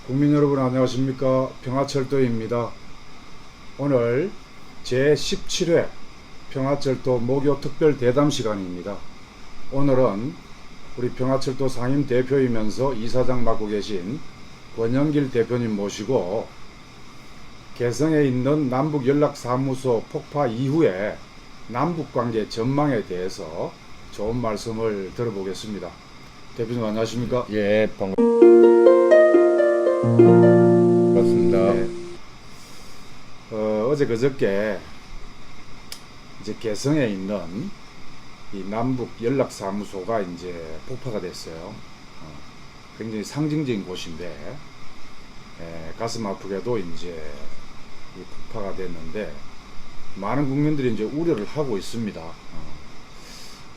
국민 여러분 안녕하십니까. 평화철도입니다. 오늘 제17회 평화철도 목요 특별 대담 시간입니다. 오늘은 우리 평화철도 상임 대표이면서 이사장 맡고 계신 권영길 대표님 모시고 개성에 있는 남북연락사무소 폭파 이후에 남북관계 전망에 대해서 좋은 말씀을 들어보겠습니다. 대표님 안녕하십니까? 예, 반갑습니다. 네. 어제 그저께 이제 개성에 있는 이 남북 연락사무소가 이제 폭파가 됐어요. 굉장히 상징적인 곳인데 가슴 아프게도 이제 이 폭파가 됐는데 많은 국민들이 이제 우려를 하고 있습니다.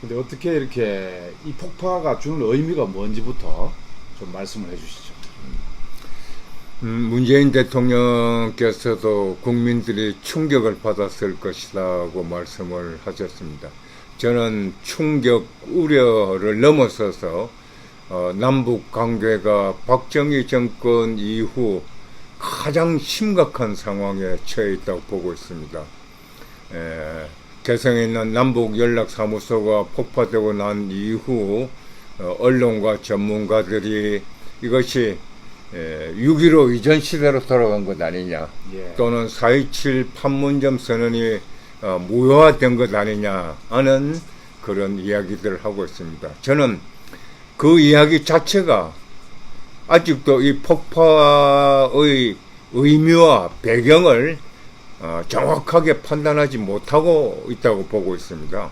근데 어떻게 이렇게 이 폭파가 주는 의미가 뭔지부터 좀 말씀을 해주시죠. 문재인 대통령께서도 국민들이 충격을 받았을 것이라고 말씀을 하셨습니다. 저는 충격, 우려를 넘어서서 남북 관계가 박정희 정권 이후 가장 심각한 상황에 처해 있다고 보고 있습니다. 개성에 있는 남북연락사무소가 폭파되고 난 이후 언론과 전문가들이 이것이 6.15 이전 시대로 돌아간 것 아니냐, 또는 4.27 판문점 선언이 무효화된 것 아니냐 하는 그런 이야기들을 하고 있습니다. 저는 그 이야기 자체가 아직도 이 폭파의 의미와 배경을 정확하게 판단하지 못하고 있다고 보고 있습니다.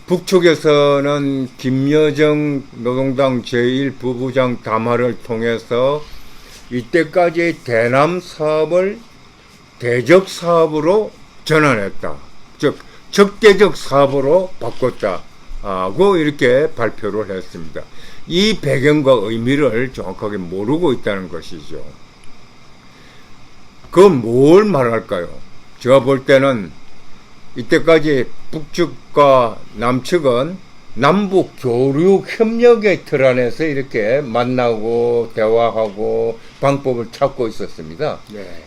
북측에서는 김여정 노동당 제1부부장 담화를 통해서 이때까지 대남 사업을 대적 사업으로 전환했다. 즉 적대적 사업으로 바꿨다고 이렇게 발표를 했습니다. 이 배경과 의미를 정확하게 모르고 있다는 것이죠. 그건 뭘 말할까요? 제가 볼 때는 이때까지 북측과 남측은 남북 교류 협력의 틀 안에서 이렇게 만나고 대화하고 방법을 찾고 있었습니다.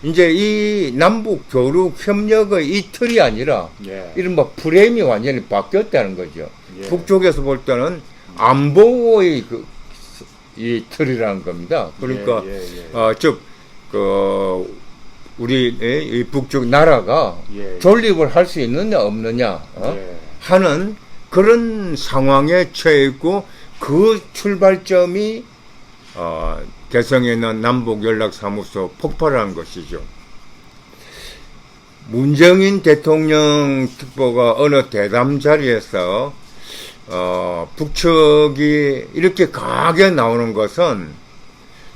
이제 이 남북 교류 협력의 이 틀이 아니라 이른바 프레임이 완전히 바뀌었다는 거죠. 북쪽에서 볼 때는 안보의 이 틀이라는 겁니다. 그러니까 즉 우리 이 북쪽 나라가 존립을 할 수 있느냐 없느냐 하는 그런 상황에 처해 있고, 그 출발점이 개성에 있는 남북연락사무소 폭파라는 것이죠. 문정인 대통령 특보가 어느 대담 자리에서 북측이 이렇게 강하게 나오는 것은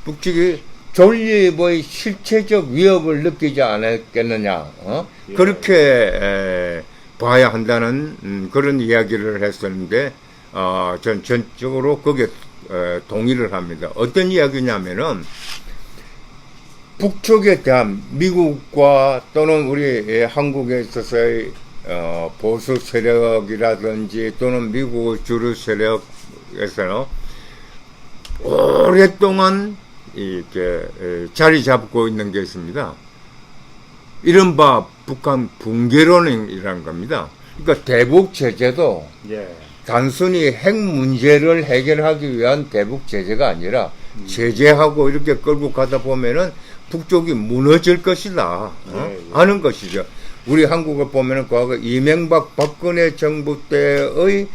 북측이 존립의 실체적 위협을 느끼지 않았겠느냐, 그렇게 봐야 한다는 그런 이야기를 했었는데, 전 전적으로 거기에 동의를 합니다. 어떤 이야기냐면은 북쪽에 대한 미국과 또는 우리 한국에 있어서의 보수 세력이라든지 또는 미국 주류 세력에서는 오랫동안 이렇게 자리 잡고 있는 게 있습니다. 이른바 북한 붕괴론이라는 겁니다. 그러니까 대북 제재도 단순히 핵 문제를 해결하기 위한 대북 제재가 아니라 제재하고 이렇게 끌고 가다 보면은 북쪽이 무너질 것이다 하는 것이죠. 우리 한국을 보면은 과거 이명박 박근혜 정부 때의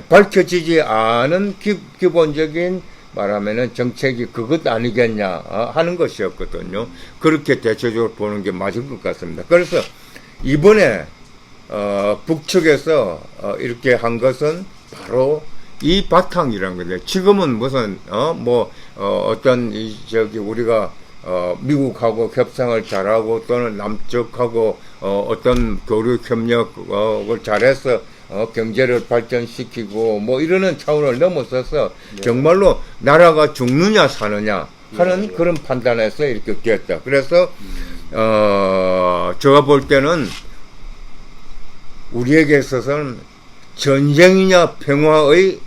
밝혀지지 않은 기본적인 말하면은 정책이 그것 아니겠냐 하는 것이었거든요. 그렇게 대체적으로 보는 게 맞을 것 같습니다. 그래서 이번에 북측에서 이렇게 한 것은 바로 이 바탕이란 건데, 지금은 무슨 어떤 우리가 미국하고 협상을 잘하고 또는 남쪽하고 어떤 교류 협력을 잘해서 경제를 발전시키고 뭐 이러는 차원을 넘어서서 정말로 나라가 죽느냐 사느냐 하는 그런 판단에서 이렇게 되었다. 그래서 제가 볼 때는 우리에게 있어서는 전쟁이냐 평화의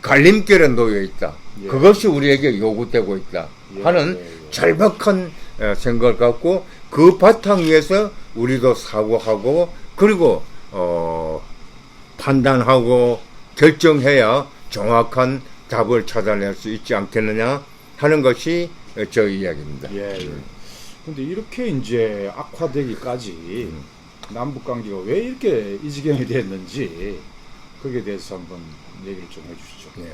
갈림길에 놓여 있다. 예. 그것이 우리에게 요구되고 있다 예, 하는 예, 예. 절박한 생각을 갖고 그 바탕 위에서 우리도 사고하고 그리고 판단하고 결정해야 정확한 답을 찾아낼 수 있지 않겠느냐 하는 것이 저 이야기입니다. 예, 예. 근데 이렇게 이제 악화되기까지 남북 관계가 왜 이렇게 이 지경이 됐는지 거기에 대해서 한번 얘기를 좀 해주시죠. 네.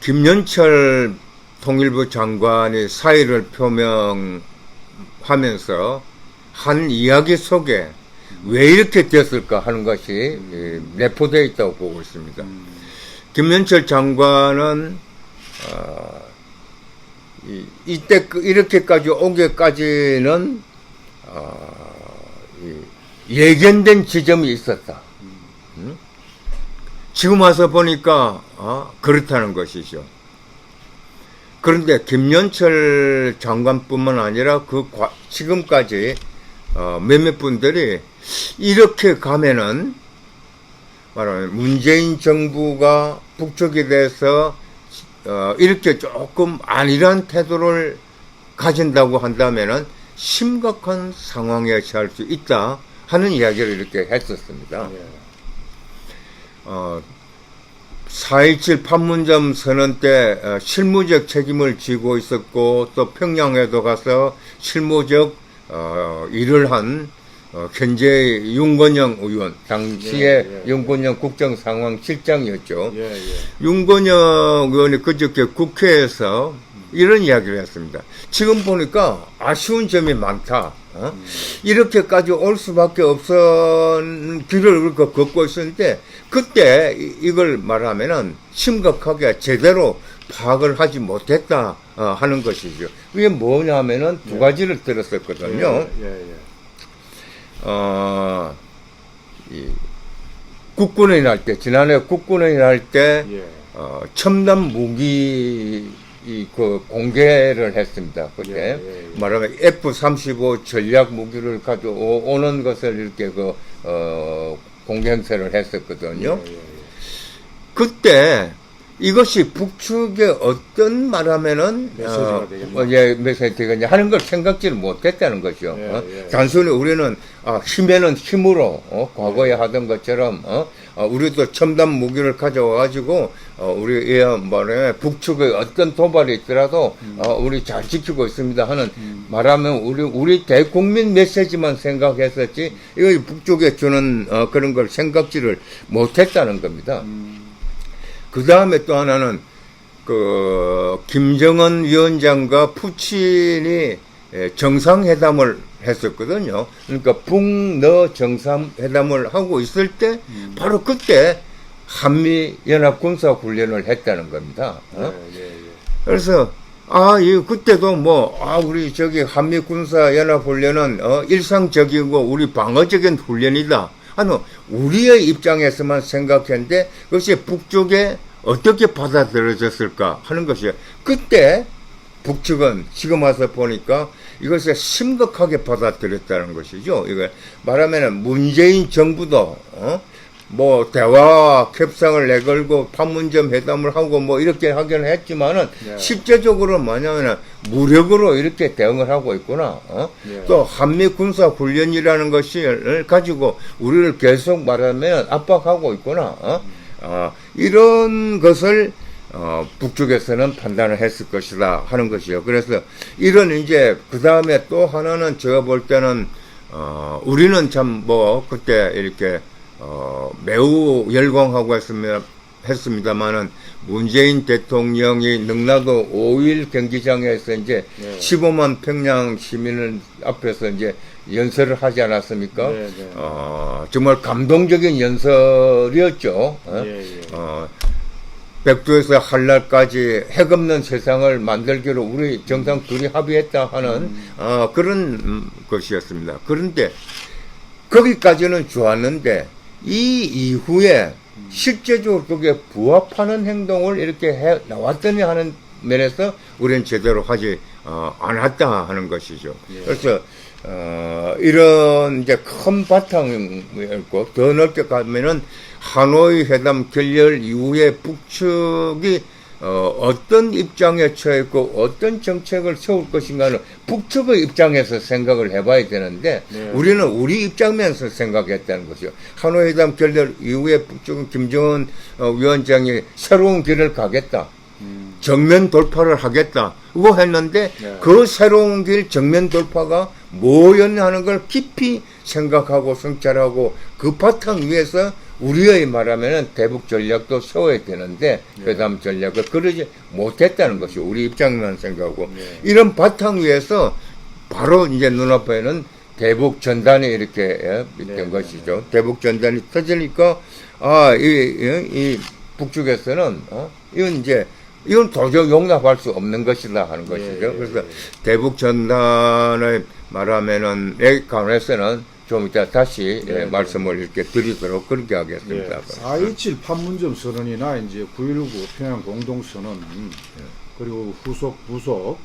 김연철 통일부 장관이 사의를 표명하면서 한 이야기 속에 왜 이렇게 됐을까 하는 것이 내포되어 있다고 보고 있습니다. 김연철 장관은 이때 이렇게까지 오기까지는 예견된 지점이 있었다. 지금 와서 보니까 그렇다는 것이죠. 그런데 김연철 장관뿐만 아니라 지금까지 몇몇 분들이 이렇게 가면은 말하면 문재인 정부가 북쪽에 대해서 이렇게 조금 안일한 태도를 가진다고 한다면은 심각한 상황에 처할 수 있다 하는 이야기를 이렇게 했었습니다. 예. 4.27 판문점 선언 때 실무적 책임을 지고 있었고 또 평양에도 가서 실무적 일을 한 현재 윤건영 의원 당시에 윤건영 국정상황실장이었죠. 윤건영 의원이 그저께 국회에서 이런 이야기를 했습니다. 지금 보니까 아쉬운 점이 많다. 이렇게까지 올 수밖에 없은 길을 걷고 있었는데 그때 이걸 말하면은 심각하게 제대로 파악을 하지 못했다 하는 것이죠. 이게 뭐냐면은 두 가지를 들었었거든요. 국군의 날 때, 지난해 국군의 날 때 첨단 무기 그 공개를 했습니다. 그때 말하면 F-35 전략 무기를 가져오는 것을 이렇게 공개 행사를 했었거든요. 그때 이것이 북측에 어떤 말하면은 메시지가 되겠냐 하는 걸 생각지를 못했다는 거죠. 단순히 우리는 힘에는 힘으로 과거에 하던 것처럼 우리도 첨단 무기를 가져와가지고 우리 말하면 북측의 어떤 도발이 있더라도 우리 잘 지키고 있습니다 하는 말하면 우리 대국민 메시지만 생각했었지 이거 북쪽에 주는 그런 걸 생각지를 못했다는 겁니다. 그 다음에 또 하나는 김정은 위원장과 푸틴이 정상회담을 했었거든요. 그러니까 북러 정상회담을 하고 있을 때 바로 그때 한미 연합 군사 훈련을 했다는 겁니다. 그래서 그때도 우리 저기 한미 군사 연합 훈련은 일상적이고 우리 방어적인 훈련이다. 우리의 입장에서만 생각했는데 그것이 북쪽에 어떻게 받아들여졌을까 하는 것이에요. 그때 북측은 지금 와서 보니까 이것을 심각하게 받아들였다는 것이죠. 이거 말하면 문재인 정부도 대화 협상을 내걸고 판문점 회담을 하고 이렇게 하긴 했지만은 실제적으로 뭐냐면은 무력으로 이렇게 대응을 하고 있구나. 또 한미 군사 훈련이라는 것을 가지고 우리를 계속 말하면 압박하고 있구나. 이런 것을 북쪽에서는 판단을 했을 것이다 하는 것이요. 그래서 이런 이제 그 다음에 또 하나는 제가 볼 때는 우리는 참 그때 이렇게 매우 열광하고 했습니다만은 문재인 대통령이 능라도 5일 경기장에서 이제 15만 평양 시민을 앞에서 이제 연설을 하지 않았습니까? 정말 감동적인 연설이었죠. 백두에서 한랄까지 핵 없는 세상을 만들기로 우리 정상 둘이 합의했다 하는 그런 것이었습니다. 그런데 거기까지는 좋았는데 이 이후에 실제적으로 그게 부합하는 행동을 이렇게 해 나왔더니 하는 면에서 우리는 제대로 하지 않았다 하는 것이죠. 그래서 이런 이제 큰 바탕이었고, 더 넓게 가면은 하노이 회담 결렬 이후에 북측이 어떤 입장에 처했고 어떤 정책을 세울 것인가는 북측의 입장에서 생각을 해봐야 되는데 네. 우리는 우리 입장면에서 생각했다는 것이요. 하노이 회담 결렬 이후에 북측은 김정은 위원장이 새로운 길을 가겠다. 정면 돌파를 하겠다고 했는데 네. 그 새로운 길 정면 돌파가 뭐였냐 하는 걸 깊이 생각하고 성찰하고 그 바탕 위에서 우리의 말하면은 대북 전략도 세워야 되는데 회담 전략을 그러지 못했다는 것이 우리 입장만 생각하고 이런 바탕 위에서 바로 이제 눈앞에는 대북 전단이 이렇게 된 것이죠. 대북 전단이 터지니까 이 북측에서는 이건 도저히 용납할 수 없는 것이다 하는 것이죠. 그래서 대북 전단을 말하면은 에 관해서는 좀 이따 다시 말씀을 이렇게 드리도록 그렇게 하겠습니다. 4.27 판문점 선언이나 이제 9.19 평양 공동선언 그리고 후속 부속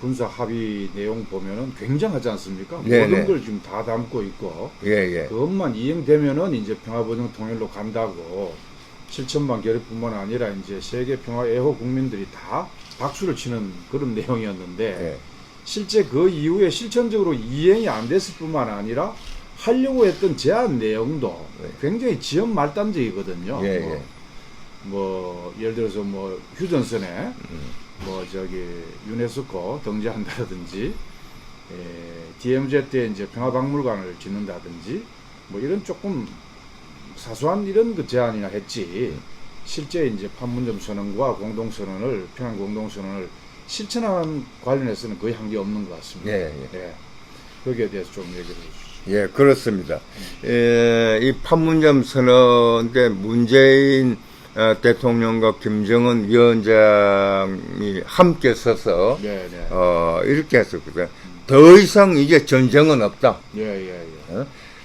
군사 합의 내용 보면은 굉장하지 않습니까? 모든 걸 지금 다 담고 있고 그것만 이행되면은 이제 평화번영 통일로 간다고 7천만 결의뿐만 아니라 이제 세계 평화 애호 국민들이 다 박수를 치는 그런 내용이었는데 실제 그 이후에 실천적으로 이행이 안 됐을 뿐만 아니라 하려고 했던 제안 내용도 굉장히 지연 말단적이거든요. 뭐 예를 들어서 뭐 휴전선에 뭐 저기 유네스코 등재한다든지 DMZ 때 이제 평화박물관을 짓는다든지 뭐 이런 조금 사소한 이런 그 제안이나 했지 실제 이제 판문점 선언과 공동선언을 평양 공동선언을 실천하는 관련해서는 거의 한 게 없는 것 같습니다. 거기에 대해서 좀 얘기를 해주시죠. 예, 그렇습니다. 이 판문점 선언 때 문재인 대통령과 김정은 위원장이 함께 서서 이렇게 했었거든요. 더 이상 이제 전쟁은 없다.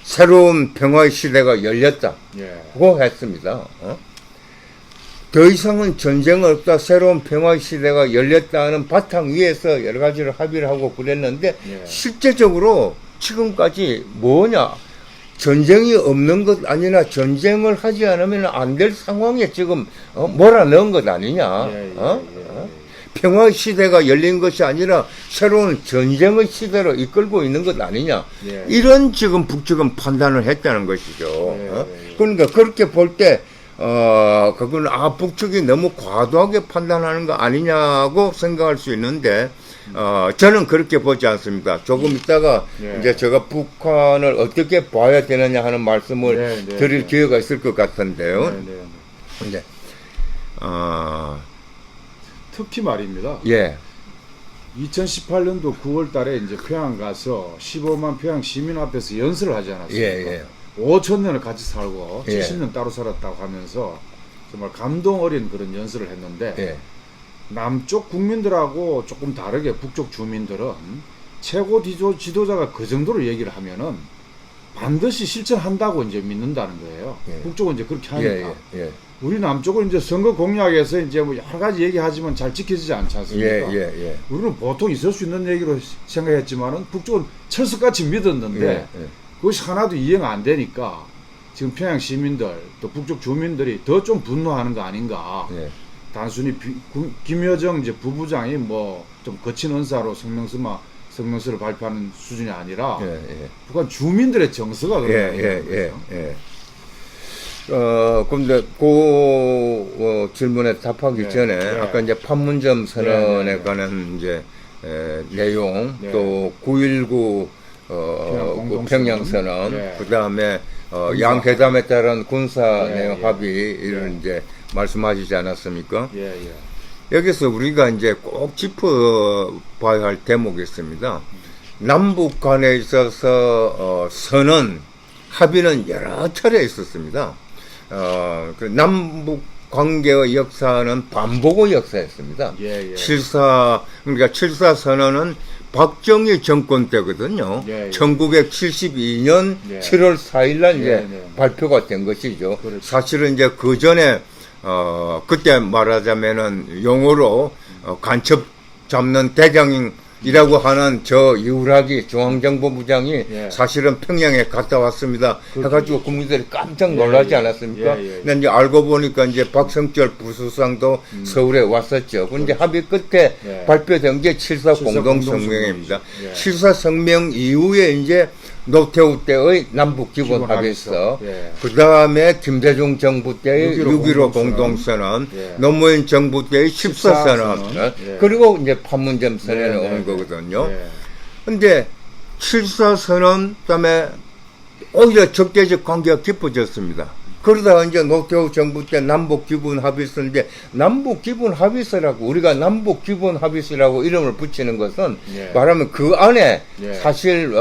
새로운 평화의 시대가 열렸다고 했습니다. 더 이상은 전쟁은 없다. 새로운 평화의 시대가 열렸다는 바탕 위에서 여러 가지를 합의를 하고 그랬는데 실제적으로 지금까지 뭐냐? 전쟁이 없는 것 아니나 전쟁을 하지 않으면 안 될 상황에 지금 몰아넣은 것 아니냐? 평화의 시대가 열린 것이 아니라 새로운 전쟁의 시대로 이끌고 있는 것 아니냐? 이런 지금 북측은 판단을 했다는 것이죠. 그러니까 그렇게 볼 때 그건 북측이 너무 과도하게 판단하는 거 아니냐고 생각할 수 있는데 저는 그렇게 보지 않습니다. 조금 있다가 이제 제가 북한을 어떻게 봐야 되느냐 하는 말씀을 드릴 기회가 있을 것 같은데요. 근데 특히 말입니다. 2018년도 9월 달에 이제 평양 가서 15만 평양 시민 앞에서 연설을 하지 않았습니까? 5,000년을 같이 살고 70년 따로 살았다고 하면서 정말 감동 어린 그런 연설을 했는데 남쪽 국민들하고 조금 다르게 북쪽 주민들은 최고 지도자가 그 정도로 얘기를 하면은 반드시 실천한다고 이제 믿는다는 거예요. 북쪽은 이제 그렇게 하니까. 우리 남쪽은 이제 선거 공약에서 이제 뭐 여러 가지 얘기하지만 잘 지켜지지 않지 않습니까? 우리는 보통 있을 수 있는 얘기로 생각했지만은 북쪽은 철석같이 믿었는데 그것이 하나도 이행 안 되니까 지금 평양 시민들 또 북쪽 주민들이 더 좀 분노하는 거 아닌가. 단순히 김여정 이제 부부장이 뭐 좀 거친 언사로 성명서를 발표하는 수준이 아니라 북한 주민들의 정서가 그런 거예요. 근데 그 질문에 답하기 전에 아까 이제 판문점 선언에 관한 이제 내용 또 9.19 평양선언 그다음에 양회담에 따른 군사 내용 합의를 이제 말씀하시지 않았습니까? 여기서 우리가 이제 꼭 짚어봐야 할 대목이 있습니다. 남북 간에 있어서 선언 합의는 여러 차례 있었습니다. 그 남북 관계의 역사는 반복의 역사였습니다. 7.4 그러니까 7.4 선언은 박정희 정권 때거든요. 1972년 7월 4일 날 이제 발표가 된 것이죠. 사실은 이제 그 전에 그때 말하자면은 용어로 간첩 잡는 대장인 이라고 하는 저 이우락이 중앙정보부장이 예. 사실은 평양에 갔다 왔습니다. 그렇죠. 해가지고 국민들이 깜짝 놀라지 예, 예. 않았습니까? 예, 예. 근데 이제 알고 보니까 이제 박성철 부수상도 서울에 왔었죠. 근데 합의 끝에 예. 발표된 게 7.4 7.4 공동성명입니다. 예. 7.4 성명 이후에 이제 노태우 때의 남북 기본 기본 합의서, 예. 그 다음에 김대중 정부 때의 6.15 6.15 공동선언, 예. 노무현 정부 때의 14선언, 예. 그리고 이제 판문점 선언에 네, 온 네, 거거든요. 예. 근데 7.4선언, 그 다음에 오히려 적대적 관계가 깊어졌습니다. 그러다가 이제 노태우 정부 때 남북 기본 합의서인데, 남북 기본 합의서라고, 우리가 남북 기본 합의서라고 이름을 붙이는 것은 예. 말하면 그 안에 예. 사실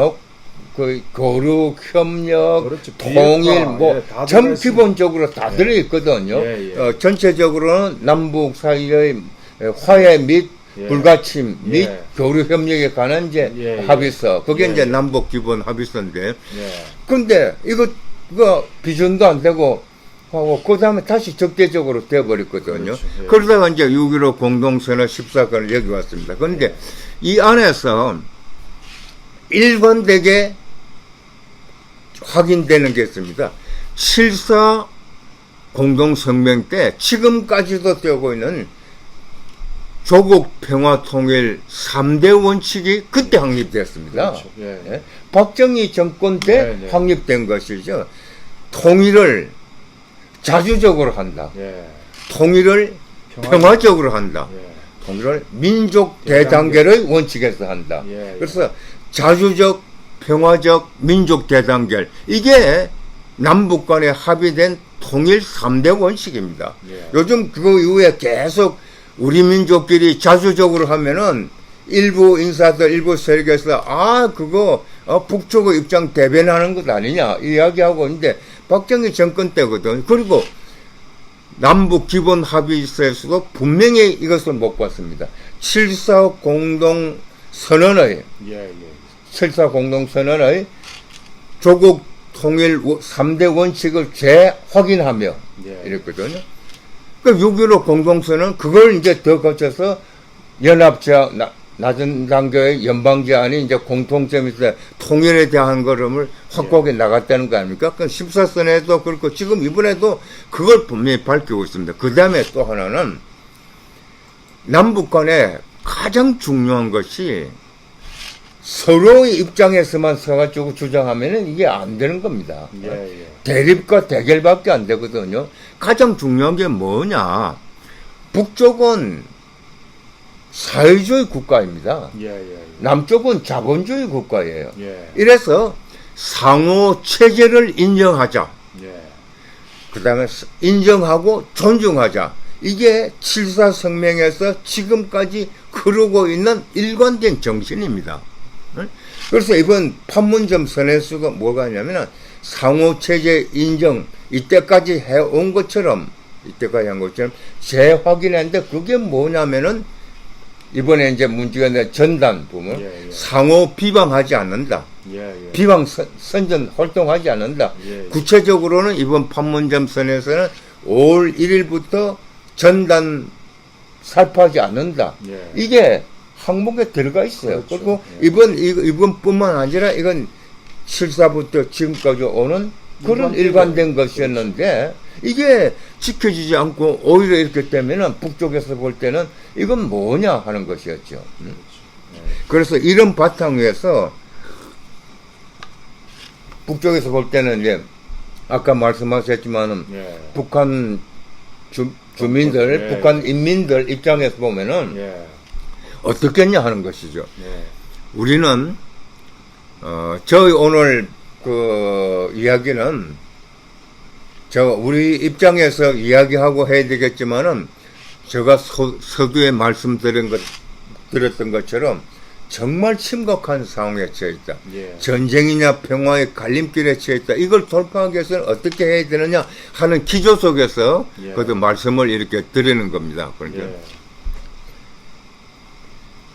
그 거룩, 협력, 그렇죠. 통일, 비핵화, 뭐 예, 다 전 들어가 있습니다. 기본적으로 다 들어있거든요. 예, 예. 전체적으로는 남북 사이의 화해 및 예. 불가침 및 예. 교류 협력에 관한 이제 예, 예. 합의서. 그게 예, 이제 예. 남북 기본 합의서인데. 예. 근데 이거 비준도 안 되고 하고 그 다음에 다시 적대적으로 되어버렸거든요. 그렇죠. 예. 그러다가 이제 6.15 공동선언 14건을 여기 왔습니다. 그런데 이 안에서 일관되게 확인되는 게 있습니다. 7.4 공동성명 때 지금까지도 되고 있는 조국 평화 통일 3대 원칙이 그때 확립됐습니다. 그렇죠. 예. 예? 박정희 정권 때 네, 네. 확립된 것이죠. 통일을 자주적으로 한다. 예. 통일을 평화적으로 한다. 예. 통일을 민족 대단결의 원칙에서 한다. 예, 예. 그래서 자주적, 평화적, 민족 대단결, 이게 남북 간에 합의된 통일 3대 원칙입니다. 예. 요즘 그 이후에 계속 우리 민족끼리 자주적으로 하면은 일부 인사들, 일부 세력에서 그거 북쪽의 입장 대변하는 것 아니냐 이야기하고 있는데 박정희 정권 때거든. 그리고 남북 기본 합의서에서도 분명히 이것을 못 봤습니다. 7.4 공동선언의 예. 예. 7.4 공동선언의 조국 통일 3대 원칙을 재확인하며 예. 이랬거든요. 그 6.15 공동선언 그걸 이제 더 거쳐서 연합제하 낮은 단계의 연방제안이 이제 공통점이 있어 통일에 대한 걸음을 확고하게 나갔다는 거 아닙니까? 그 14선에도 그렇고 지금 이번에도 그걸 분명히 밝히고 있습니다. 그 다음에 또 하나는 남북 간에 가장 중요한 것이 서로의 입장에서만 서가지고 주장하면은 이게 안 되는 겁니다. 예. 예. 대립과 대결밖에 안 되거든요. 가장 중요한 게 뭐냐? 북쪽은 사회주의 국가입니다. 예. 예. 남쪽은 자본주의 국가예요. 예. 이래서 상호 체제를 인정하자. 예. 그 다음에 인정하고 존중하자. 이게 7.4 성명에서 지금까지 흐르고 있는 일관된 정신입니다. 그래서 이번 판문점 선에서가 뭐가 있냐면은 상호체제 인정, 이때까지 해온 것처럼, 이때까지 한 것처럼 재확인했는데 그게 뭐냐면은 이번에 이제 문제가 된 전단 부분, 예, 예. 상호 비방하지 않는다. 예. 예. 비방 선전 활동하지 않는다. 예, 예. 구체적으로는 이번 판문점 선에서는 5월 1일부터 전단 살포하지 않는다. 예. 이게 항목에 들어가 있어요. 그렇죠. 그리고 예. 이번뿐만 아니라 이건 7.4부터 지금까지 오는 그런 일관된 것이었는데 이게 지켜지지 않고 오히려 이렇게 되면은 북쪽에서 볼 때는 이건 뭐냐 하는 것이었죠. 예. 그래서 이런 바탕 위에서 북쪽에서 볼 때는 이제 아까 말씀하셨지만은 예. 북한 주민들, 예. 북한 인민들 입장에서 보면은 예. 어떻겠냐 하는 것이죠. 예. 우리는 저희 오늘 그 이야기는 우리 입장에서 이야기하고 해야 되겠지만은 제가 서두에 들었던 것처럼 정말 심각한 상황에 처해 있다. 예. 전쟁이냐 평화의 갈림길에 처해 있다. 이걸 돌파하기 위해서는 어떻게 해야 되느냐 하는 기조 속에서 예. 그 말씀을 이렇게 드리는 겁니다. 그러니까 예.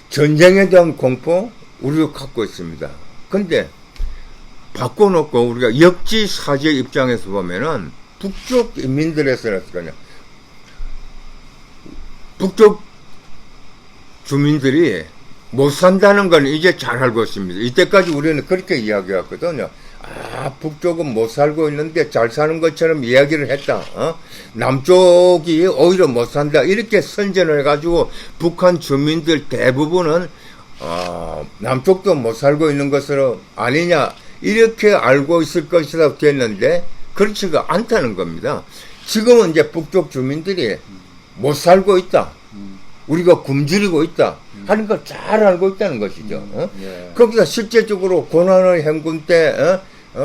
전쟁에 대한 공포 우리도 갖고 있습니다. 근데 바꿔놓고 우리가 역지사지 입장에서 보면은 북쪽 인민들에서는 어떡하냐. 북쪽 주민들이 못 산다는 건 이제 잘 알고 있습니다. 이때까지 우리는 그렇게 이야기했거든요. 북쪽은 못 살고 있는데 잘 사는 것처럼 이야기를 했다. 남쪽이 오히려 못 산다. 이렇게 선전을 해가지고 북한 주민들 대부분은 남쪽도 못 살고 있는 것으로 아니냐 이렇게 알고 있을 것이라고 했는데 그렇지가 않다는 겁니다. 지금은 이제 북쪽 주민들이 못 살고 있다. 우리가 굶주리고 있다 하는 걸 잘 알고 있다는 것이죠. 예. 거기다 실제적으로 고난의 행군 때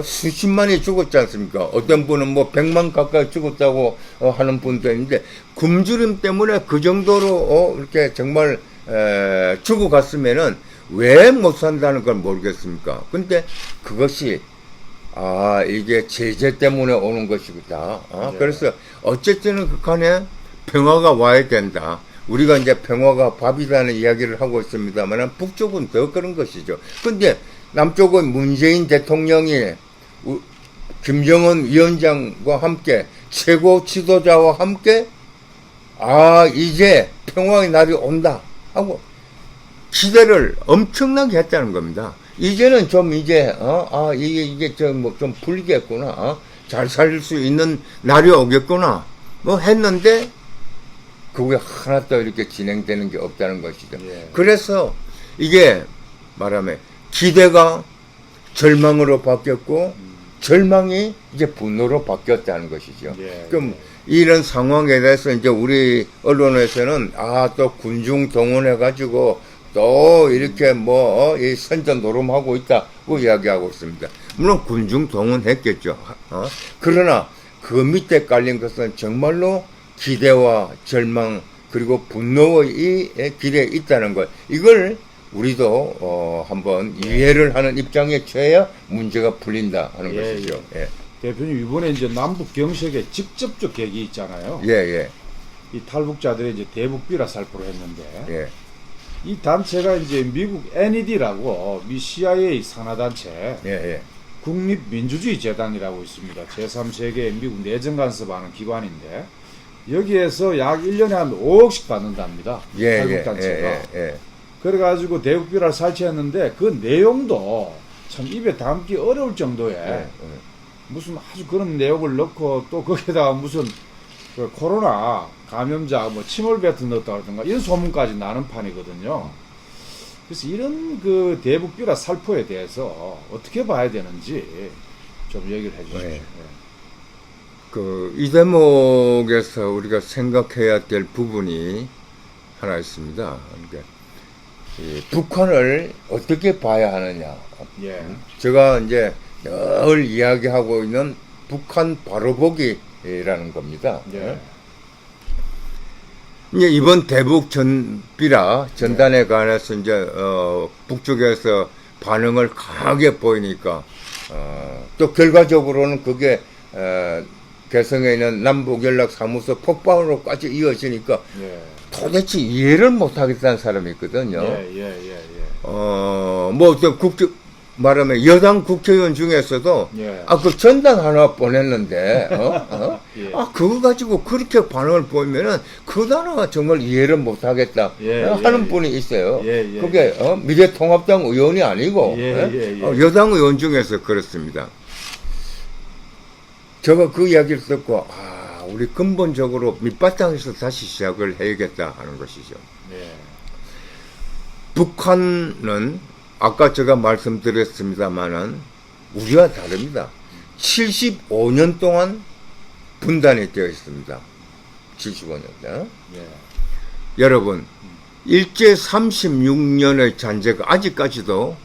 수십만이 죽었지 않습니까? 어떤 분은 뭐 100만 가까이 죽었다고 하는 분도 있는데 굶주림 때문에 그 정도로 이렇게 정말 죽어갔으면은 왜 못 산다는 걸 모르겠습니까? 근데 그것이 이게 제재 때문에 오는 것이다. 네. 그래서 어쨌든 극한에 평화가 와야 된다. 우리가 이제 평화가 밥이라는 이야기를 하고 있습니다만 북쪽은 더 그런 것이죠. 근데 남쪽은 문재인 대통령이 김정은 위원장과 함께 최고 지도자와 함께 이제 평화의 날이 온다 하고 기대를 엄청나게 했다는 겁니다. 이제는 좀 이제 이게 좀 풀리겠구나. 잘 살 수 있는 날이 오겠구나. 했는데 그게 하나도 이렇게 진행되는 게 없다는 것이죠. 예. 그래서 이게 말하면 기대가 절망으로 바뀌었고 절망이 이제 분노로 바뀌었다는 것이죠. 예. 그럼 이런 상황에 대해서 이제 우리 언론에서는 또 군중 동원해가지고 또 이렇게 이 선전 노름하고 있다고 이야기하고 있습니다. 물론 군중 동원했겠죠. 그러나 그 밑에 깔린 것은 정말로 기대와 절망 그리고 분노의 길에 있다는 것. 이걸 우리도 한번 이해를 하는 입장에 처해야 문제가 풀린다 하는 것이죠. 예. 대표님 이번에 이제 남북 경색의 직접적 계기 있잖아요. 예. 이 탈북자들이 이제 대북 비라 살포를 했는데 예. 이 단체가 이제 미국 NED라고 미 CIA 산하 단체 예. 국립민주주의 재단이라고 있습니다. 제3세계 미국 내정 간섭하는 기관인데 여기에서 약 1년에 한 5억씩 받는답니다. 탈북 단체가. 그래가지고 대북 비라를 설치했는데 그 내용도 참 입에 담기 어려울 정도의 무슨 아주 그런 내용을 넣고 또 거기에다가 무슨 그 코로나 감염자 침을 뱉어넣었다든가 이런 소문까지 나는 판이거든요. 그래서 이런 그 대북 비라 살포에 대해서 어떻게 봐야 되는지 좀 얘기를 해주십시오. 이 대목에서 우리가 생각해야 될 부분이 하나 있습니다. 그러니까 북한을 어떻게 봐야 하느냐. 예. 제가 이제 늘 이야기하고 있는 북한 바로보기라는 겁니다. 예. 이제 이번 대북 비라 전단에 관해서 이제 북쪽에서 반응을 강하게 보이니까 또 결과적으로는 그게 개성에 있는 남북연락사무소 폭발로까지 이어지니까 도대체 이해를 못하겠다는 사람이 있거든요. 말하면 여당 국회의원 중에서도 그 전단 하나 보냈는데 그거 가지고 그렇게 반응을 보이면은 그 단어가 정말 이해를 못하겠다 하는 분이 있어요. 그게 미래통합당 의원이 아니고 여당 의원 중에서 그렇습니다. 제가 그 이야기를 듣고 우리 근본적으로 밑바탕에서 다시 시작을 해야겠다 하는 것이죠. 북한은 아까 제가 말씀드렸습니다만은 우리와 다릅니다. 75년 동안 분단이 되어 있습니다. 75년 동안. 여러분, 일제 36년의 잔재가 아직까지도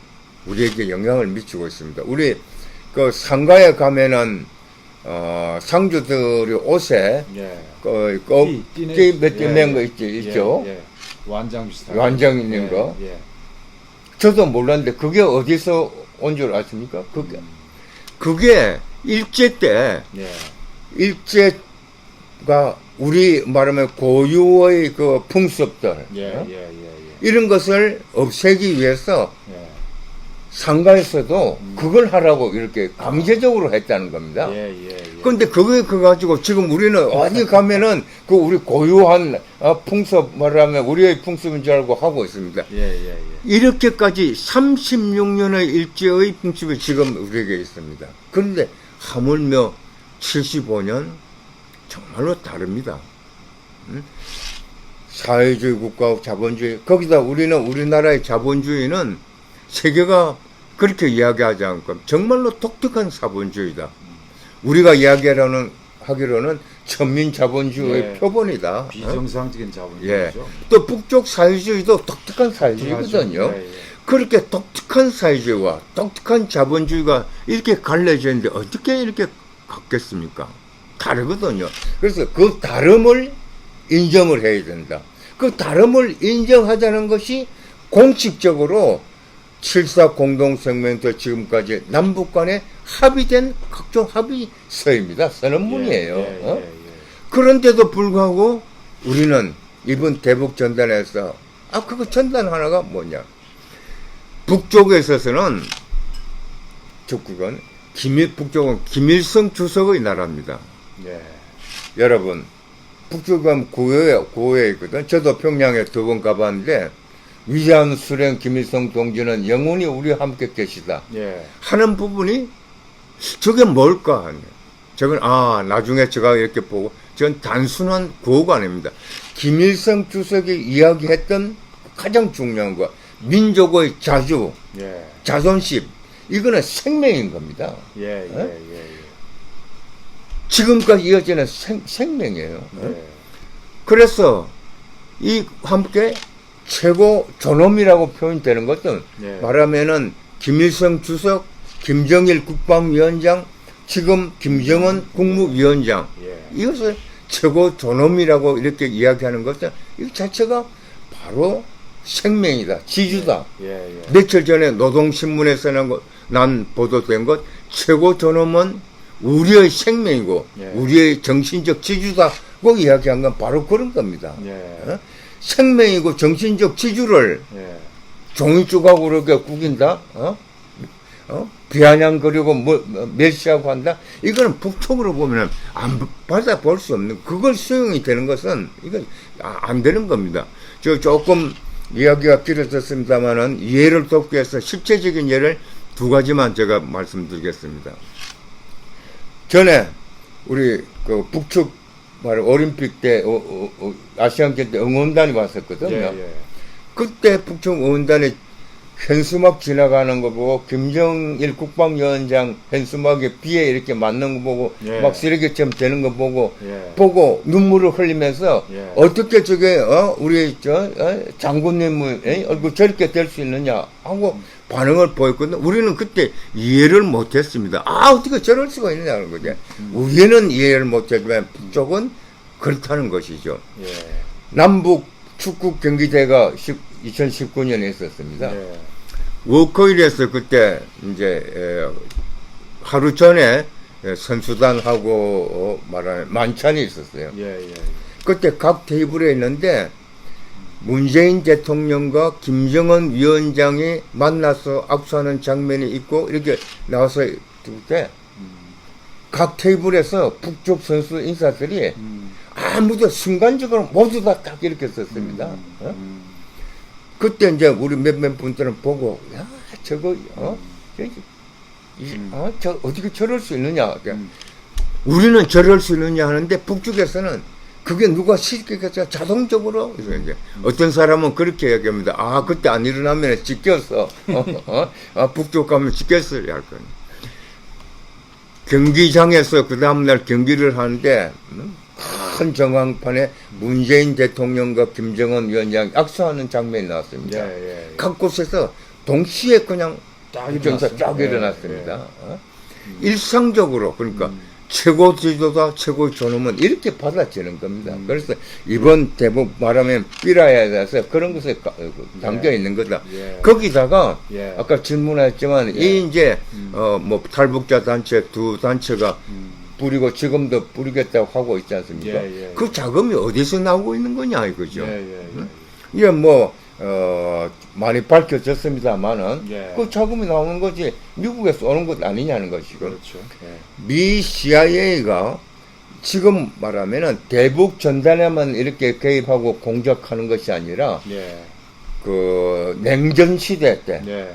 우리에게 영향을 미치고 있습니다. 우리 그 상가에 가면은 상주들이 옷에 띠맨 거 있죠. 완장 비슷한 완장 있는 거. 저도 몰랐는데 그게 어디서 온 줄 아십니까? 그게 일제 때 일제가 우리 말하면 고유의 그 풍습들 이런 것을 없애기 위해서 상가에서도 그걸 하라고 이렇게 강제적으로 했다는 겁니다. 그런데 그거 가지고 지금 우리는 어디 가면은 그 우리 고유한 풍습 말하면 우리의 풍습인 줄 알고 하고 있습니다. 이렇게까지 36년의 일제의 풍습이 지금 우리에게 있습니다. 그런데 하물며 75년 정말로 다릅니다. 사회주의 국가와 자본주의, 거기다 우리나라의 자본주의는 세계가 그렇게 이야기하지 않고 정말로 독특한 자본주의다. 우리가 하기로는 천민 자본주의의 표본이다. 비정상적인 자본주의죠. 또 북쪽 사회주의도 독특한 사회주의거든요. 그렇게 독특한 사회주의와 독특한 자본주의가 이렇게 갈라져 있는데 어떻게 이렇게 같겠습니까? 다르거든요. 그래서 그 다름을 인정을 해야 된다. 그 다름을 인정하자는 것이 공식적으로 7.4 공동성명부터 지금까지 남북 간에 합의된 각종 합의서입니다. 선언문이에요. 그런데도 불구하고 우리는 이번 대북 전단에서 그거 전단 하나가 뭐냐. 북쪽에 있어서는 북쪽은 김일성 주석의 나라입니다. 여러분, 북쪽은 고요에 있거든. 저도 평양에 2번 가봤는데, 위대한 수령 김일성 동지는 영원히 우리와 함께 계시다. 하는 부분이, 저게 뭘까? 저건, 나중에 제가 이렇게 보고, 전 단순한 구호가 아닙니다. 김일성 주석이 이야기했던 가장 중요한 거, 민족의 자주, 자존심, 이거는 생명인 겁니다. 지금까지 이어지는 생명이에요. 그래서 이 함께 최고 존엄이라고 표현되는 것은 말하면은 김일성 주석, 김정일 국방위원장, 지금 김정은 국무위원장, 이것을 최고 존엄이라고 이렇게 이야기하는 것은 이 자체가 바로 생명이다, 지주다. 며칠 전에 노동신문에서 난 보도된 것, 최고 존엄은 우리의 생명이고 우리의 정신적 지주다고 이야기한 건 바로 그런 겁니다. 생명이고 정신적 지주를 종이조각으로 이렇게 구긴다? 비아냥거리고 멸시하고 한다? 이거는 북쪽으로 보면 안 받아볼 수 없는, 그걸 수용이 되는 것은 이건 안 되는 겁니다. 저 조금 이야기가 길어졌습니다만은 이해를 돕기 위해서 실제적인 예를 2가지만 제가 말씀드리겠습니다. 전에 우리 그 북측 올림픽 때 아시안게임 때 응원단이 왔었거든요. 그때 북측 응원단이 현수막 지나가는 거 보고 김정일 국방위원장 현수막에 비에 이렇게 맞는 거 보고 막 쓰레기처럼 되는 거 보고 눈물을 흘리면서 어떻게 저게 우리 장군님 얼굴 저렇게 될 수 있느냐 하고 반응을 보였거든요. 우리는 그때 이해를 못했습니다. 어떻게 저럴 수가 있느냐는 거죠. 우리는 이해를 못했지만 북쪽은 그렇다는 것이죠. 남북 축구 경기대회가 2019년에 있었습니다. 워커힐에서 그때 이제 하루 전에 선수단하고 말하는 만찬이 있었어요. 그때 각 테이블에 있는데 문재인 대통령과 김정은 위원장이 만나서 악수하는 장면이 있고 이렇게 나와서 때 각 테이블에서 북쪽 선수 인사들이 아무도 순간적으로 모두 다 딱 이렇게 썼습니다. 그때 이제 우리 몇몇 분들은 보고, 저거, 저 어떻게 저럴 수 있느냐. 우리는 저럴 수 있느냐 하는데 북쪽에서는 그게 누가 시키겠어? 자동적으로. 그래서 이제 어떤 사람은 그렇게 얘기합니다. 그때 안 일어나면 지켰어. 북쪽 가면 지켰어야 할 거니. 경기장에서 그 다음날 경기를 하는데, 큰 정황판에 문재인 대통령과 김정은 위원장이 악수하는 장면이 나왔습니다. 각 곳에서 동시에 그냥 쫙 일어났습니다. 일상적으로, 그러니까 최고 지도자, 최고 존엄은 이렇게 받아지는 겁니다. 그래서 이번 대북 말하면 삐라야에 대해서 그런 것에 담겨 있는 거다. 거기다가 아까 질문하셨지만 이 이제 탈북자 단체 2단체가 뿌리고 지금도 뿌리겠다고 하고 있지 않습니까? 그 자금이 어디서 나오고 있는 거냐 이거죠. 이게 많이 밝혀졌습니다만은 예. 그 자금이 나오는 거지 미국에서 오는 것 아니냐는 것이고 그렇죠. 예. 미 CIA가 지금 말하면은 대북 전단에만 이렇게 개입하고 공작하는 것이 아니라 예. 그 냉전 시대 때 예.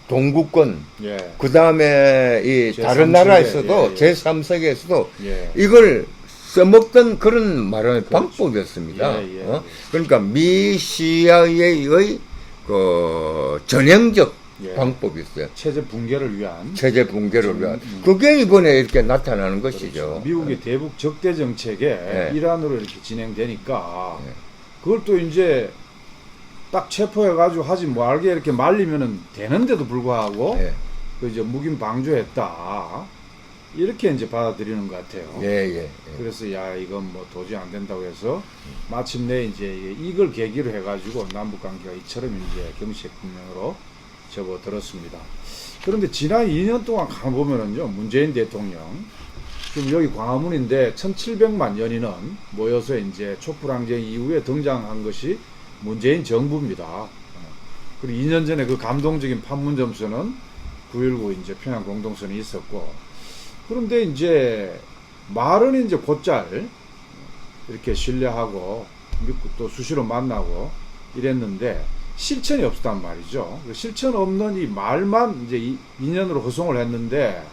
동구권 예. 그 다음에 이 제3 다른 세계, 나라에서도 예, 예. 제3세계에서도 예. 이걸 써먹던 그런 말하는 방법이었습니다. 예, 예, 어? 예. 그러니까 미 CIA의 그 전형적 예. 방법이 있어요. 체제 붕괴를 위한 체제 붕괴를 위한. 그게 이번에 이렇게 나타나는 것이죠. 그렇죠. 미국의 대북 적대 정책에 네. 일환으로 이렇게 진행되니까 네. 그걸 또 이제 딱 체포해가지고 하지 말게 이렇게 말리면은 되는데도 불구하고 예, 그 이제 묵인 방조했다 이렇게 이제 받아들이는 것 같아요. 예, 예. 예. 그래서 야 이건 뭐 도저히 안 된다고 해서 마침내 이제 이걸 계기로 해가지고 남북 관계가 이처럼 이제 경색 국면으로 접어들었습니다. 그런데 지난 2년 동안 가보면은요 문재인 대통령 지금 여기 광화문인데 1,700만 연인은 모여서 이제 촛불항쟁 이후에 등장한 것이 문재인 정부입니다. 그리고 2년 전에 그 감동적인 판문점선은 9.19 이제 평양 공동선이 있었고 그런데 이제 말은 이제 곧잘 이렇게 신뢰하고 믿고 또 수시로 만나고 이랬는데 실천이 없었단 말이죠. 실천 없는 이 말만 이제 2년으로 허송을 했는데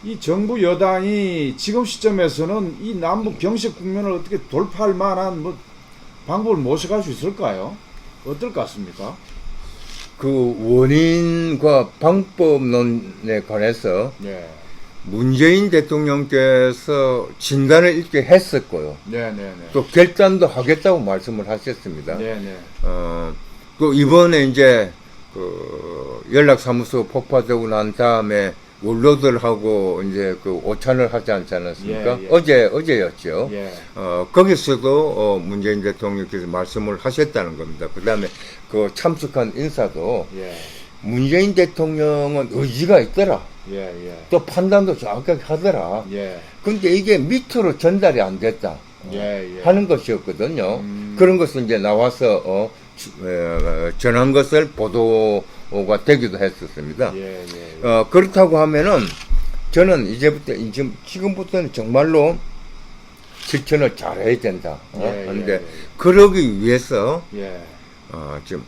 이 정부 여당이 지금 시점에서는 이 남북 경색 국면을 어떻게 돌파할 만한 뭐 방법을 모색할 수 있을까요? 어떨 것 같습니까? 그 원인과 방법론에 관해서 네. 문재인 대통령께서 진단을 이렇게 했었고요. 네네네. 또 결단도 하겠다고 말씀을 하셨습니다. 네네. 그 이번에 이제 그 연락사무소 폭파되고 난 다음에 원로들하고 이제 그 오찬을 하지 않지 않았습니까? 예, 예. 어제였죠. 예. 거기서도 문재인 대통령께서 말씀을 하셨다는 겁니다. 그 다음에 그 참석한 인사도 예. 문재인 대통령은 의지가 있더라. 예. 예. 또 판단도 정확하게 하더라. 예. 근데 이게 밑으로 전달이 안 됐다. 예. 예. 하는 것이었거든요. 그런 것을 이제 나와서 전한 것을 보도가 되기도 했었습니다. 예. 예. 그렇다고 하면은 저는 지금부터는 정말로 실천을 잘해야 된다. 그런데 예. 그러기 위해서 예. 지금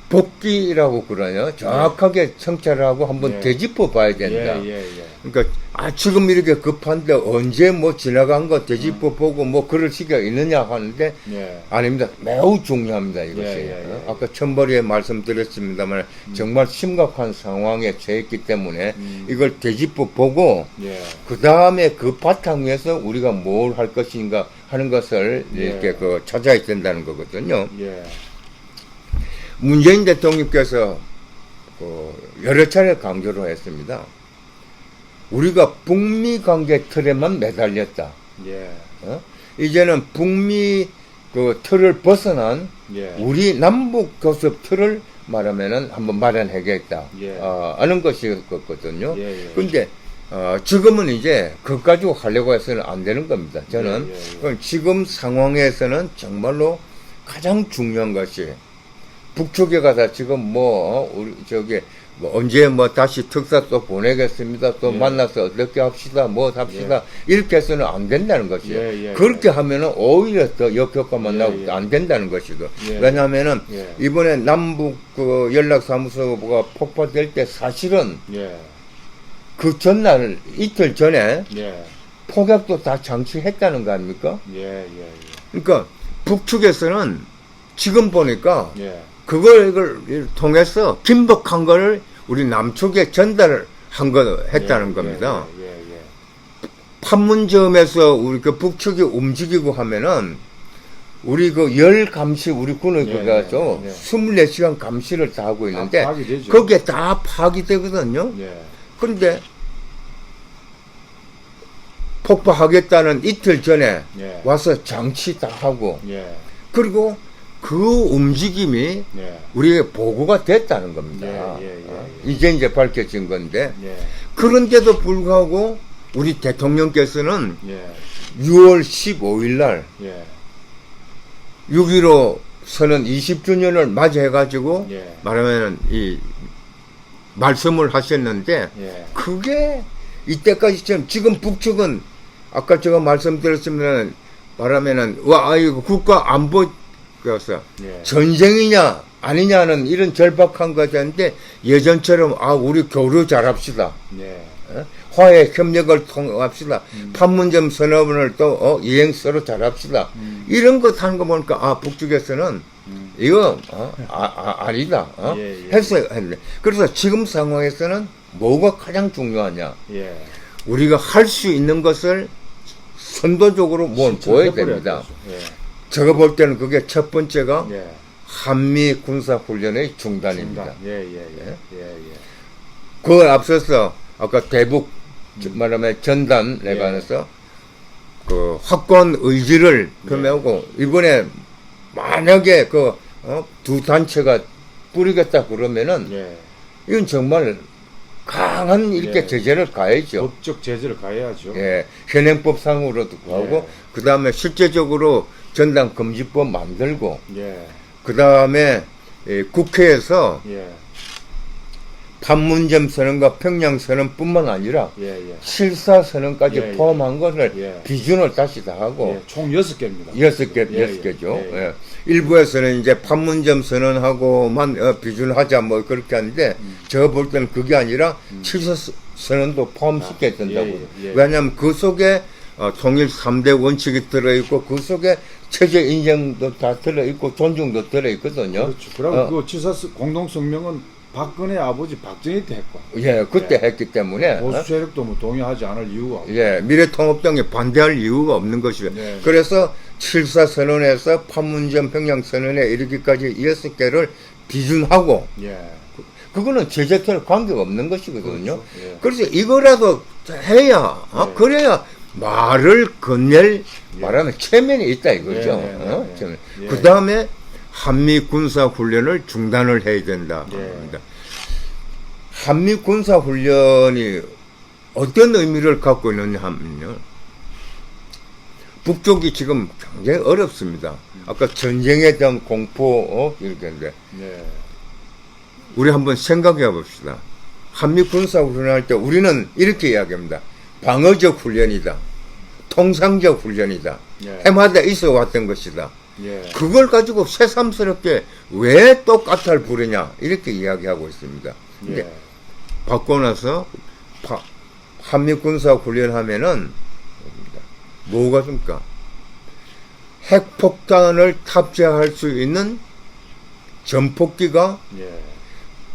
복귀라고 그러냐 정확하게 청찰을 하고 한번 예. 되짚어 봐야 된다. 예. 예. 그러니까 지금 이렇게 급한데 언제 뭐 지나간 거 되짚어 보고 뭐 그럴 시기가 있느냐 하는데 예. 아닙니다. 매우 중요합니다. 이것이. 예. 아까 천벌이에 말씀드렸습니다만 정말 심각한 상황에 처했기 때문에 이걸 되짚어 보고 예. 그 다음에 그 바탕 위에서 우리가 뭘 할 것인가 하는 것을 예. 이렇게 그 찾아야 된다는 거거든요. 예. 문재인 대통령께서 여러 차례 강조를 했습니다. 우리가 북미 관계 틀에만 매달렸다. 예. 이제는 북미 그 틀을 벗어난 예. 우리 남북 교섭 틀을 말하면은 한번 마련해야겠다. 예. 하는 것이었거든요. 예. 근데 지금은 이제 그것 가지고 하려고 해서는 안 되는 겁니다. 저는 예. 지금 상황에서는 정말로 가장 중요한 것이 북쪽에 가서 지금 우리 언제 다시 특사 또 보내겠습니다. 또 예. 만나서 어떻게 합시다. 합시다. 이렇게 해서는 안 된다는 것이에요. 예. 그렇게 하면은 오히려 더 역효과만 예. 나고 안 된다는 것이고. 예. 왜냐하면은 예. 이번에 남북 그 연락사무소가 폭파될 때 사실은 예. 그 전날 이틀 전에 예. 폭약도 다 장치했다는 거 아닙니까? 예. 그러니까 북측에서는 지금 보니까 예. 그걸 통해서 긴박한 거를 우리 남쪽에 전달을 했다는 겁니다. 예. 판문점에서 우리 그 북측이 움직이고 하면은 우리 그 열 감시 우리 군의 예. 그가죠 24시간 감시를 다 하고 있는데 파악이 되죠. 거기에 다 파악이 되거든요. 예. 그런데 폭파하겠다는 이틀 전에 예. 와서 장치 다 하고 예. 그리고 그 움직임이 예. 우리에게 보고가 됐다는 겁니다. 예. 이제 밝혀진 건데 예. 그런데도 불구하고 우리 대통령께서는 예. 6월 15일 날 예. 6.15 선언 20주년을 맞이해가지고 예. 말하면은 이 말씀을 하셨는데 예. 그게 이때까지처럼 지금 북측은 아까 제가 말씀드렸으면 말하면은 와 이거 국가 안보 그래서 예. 전쟁이냐 아니냐는 이런 절박한 것인데 예전처럼 아 우리 교류 잘합시다. 예. 화해 협력을 통합시다. 판문점 선언을 또 이행 서로 잘합시다. 이런 것 하는 거 보니까 아 북쪽에서는 이거 아니다. 예, 예. 했어요. 했는데 그래서 지금 상황에서는 뭐가 가장 중요하냐? 예. 우리가 할 수 있는 것을 선도적으로 뭘 보여야 됩니다. 예. 제가 볼 때는 그게 첫 번째가 예. 한미 군사 훈련의 중단입니다. 중단. 예, 예, 예. 예, 예. 그걸 앞서서 아까 대북 말하면 전단에 관해서 그 확고한 의지를 표명하고 이번에 만약에 그 두 단체가 뿌리겠다 그러면은 예. 이건 정말 강한 이렇게 예. 제재를 가해야죠. 법적 제재를 가해야죠. 예, 현행법상으로도 하고 그 다음에 실제적으로 전단 금지법 만들고 예. 그 다음에 국회에서 예. 판문점 선언과 평양 선언뿐만 아니라 예, 예. 실사 선언까지 예, 예. 포함한 것을 예. 비준을 다시 다 하고 예. 총 6개입니다. 6개, 예, 6개죠. 예, 예. 예. 일부에서는 이제 판문점 선언하고만 비준하자 뭐 그렇게 하는데 제가 볼 때는 그게 아니라 실사 선언도 포함시켜야 된다고. 예, 예. 왜냐하면 그 속에 통일 3대 원칙이 들어있고 그 속에 체제 인정도 다 들어있고 존중도 들어있거든요. 그렇죠. 그리고 그 치사 공동성명은 박근혜 아버지 박정희 때 했고. 예, 그때 했기 때문에 보수 세력도 뭐 동의하지 않을 이유가 없고. 예, 미래통합당이 반대할 이유가 없는 것이죠. 네. 그래서 7.4 선언에서 판문점 평양 선언에 이르기까지 6개를 비준하고 예. 그거는 제재태로 관계가 없는 것이거든요. 그렇죠. 예. 그래서 이거라도 해야 네. 그래야 말을 건넬 말하면 체면이 있다 이거죠. 네, 네, 네, 네. 예. 그 다음에 한미 군사 훈련을 중단을 해야 된다. 예. 한미 군사 훈련이 어떤 의미를 갖고 있느냐 하면요. 북쪽이 지금 굉장히 어렵습니다. 아까 전쟁에 대한 공포 이렇게 했는데 예. 우리 한번 생각해 봅시다. 한미 군사 훈련할 때 우리는 이렇게 이야기합니다. 방어적 훈련이다. 통상적 훈련이다. 예. 해마다 있어 왔던 것이다. 예. 그걸 가지고 새삼스럽게 왜 또 까탈 부르냐 이렇게 이야기하고 있습니다. 근데 예. 받고 나서 한미 군사 훈련하면은 뭐가 줍니까? 핵폭탄을 탑재할 수 있는 전폭기가 예.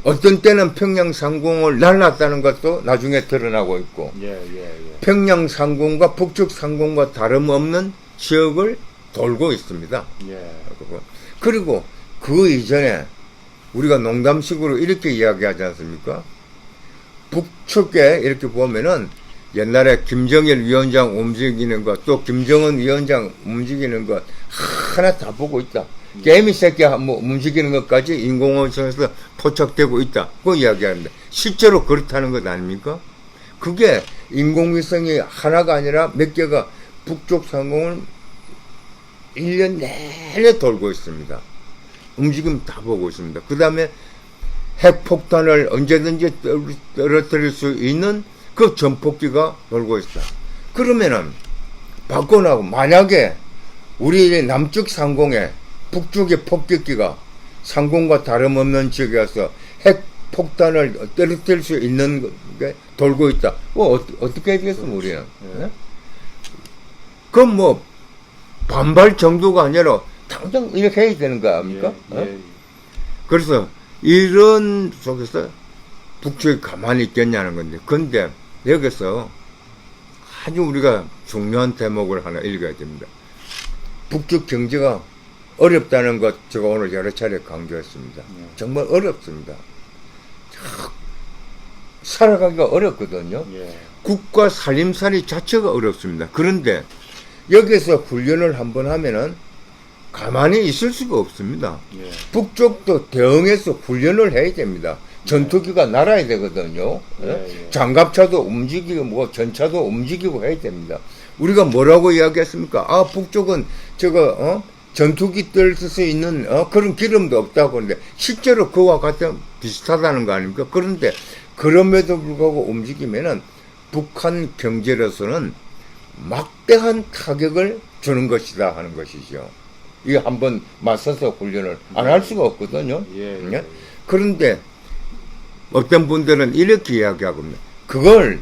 어떤 때는 평양 상공을 날랐다는 것도 나중에 드러나고 있고 예. 예. 평양 상공과 북측 상공과 다름없는 지역을 돌고 있습니다. 예. 그리고 그 이전에 우리가 농담식으로 이렇게 이야기하지 않습니까? 북측에 이렇게 보면은 옛날에 김정일 위원장 움직이는 것, 또 김정은 위원장 움직이는 것 하나 다 보고 있다. 개미 새끼 뭐 움직이는 것까지 인공위성에서 포착되고 있다. 그 이야기하는데 실제로 그렇다는 것 아닙니까? 그게 인공위성이 하나가 아니라 몇 개가 북쪽 상공을 1년 내내 돌고 있습니다. 움직임 다 보고 있습니다. 그 다음에 핵폭탄을 언제든지 떨어뜨릴 수 있는 그 전폭기가 돌고 있다. 그러면은 바꿔나고 만약에 우리 남쪽 상공에 북쪽의 폭격기가 상공과 다름없는 지역에 와서 핵폭탄을 떨어뜨릴 수 있는 게 돌고 있다. 어떻게 해야겠습니까, 우리는? 예. 그럼 뭐 반발 정도가 아니라 당장 이렇게 해야 되는 거 아닙니까? 예. 그래서 이런 속에서 북쪽이 가만히 있겠냐는 건데, 근데 여기서 아주 우리가 중요한 대목을 하나 읽어야 됩니다. 북쪽 경제가 어렵다는 것 제가 오늘 여러 차례 강조했습니다. 정말 어렵습니다. 살아가기가 어렵거든요. 예. 국가 살림살이 자체가 어렵습니다. 그런데 여기서 훈련을 한번 하면은 가만히 있을 수가 없습니다. 예. 북쪽도 대응해서 훈련을 해야 됩니다. 전투기가 날아야 되거든요. 예. 장갑차도 움직이고 뭐 전차도 움직이고 해야 됩니다. 우리가 뭐라고 이야기했습니까? 아 북쪽은 저거 전투기 뜰 수 있는 그런 기름도 없다고 하는데 실제로 그와 같은 비슷하다는 거 아닙니까? 그런데 그럼에도 불구하고 움직이면은 북한 경제로서는 막대한 타격을 주는 것이다 하는 것이죠. 이거 한번 맞서서 훈련을 안 할 수가 없거든요. 예. 그런데 어떤 분들은 이렇게 이야기하거든요. 그걸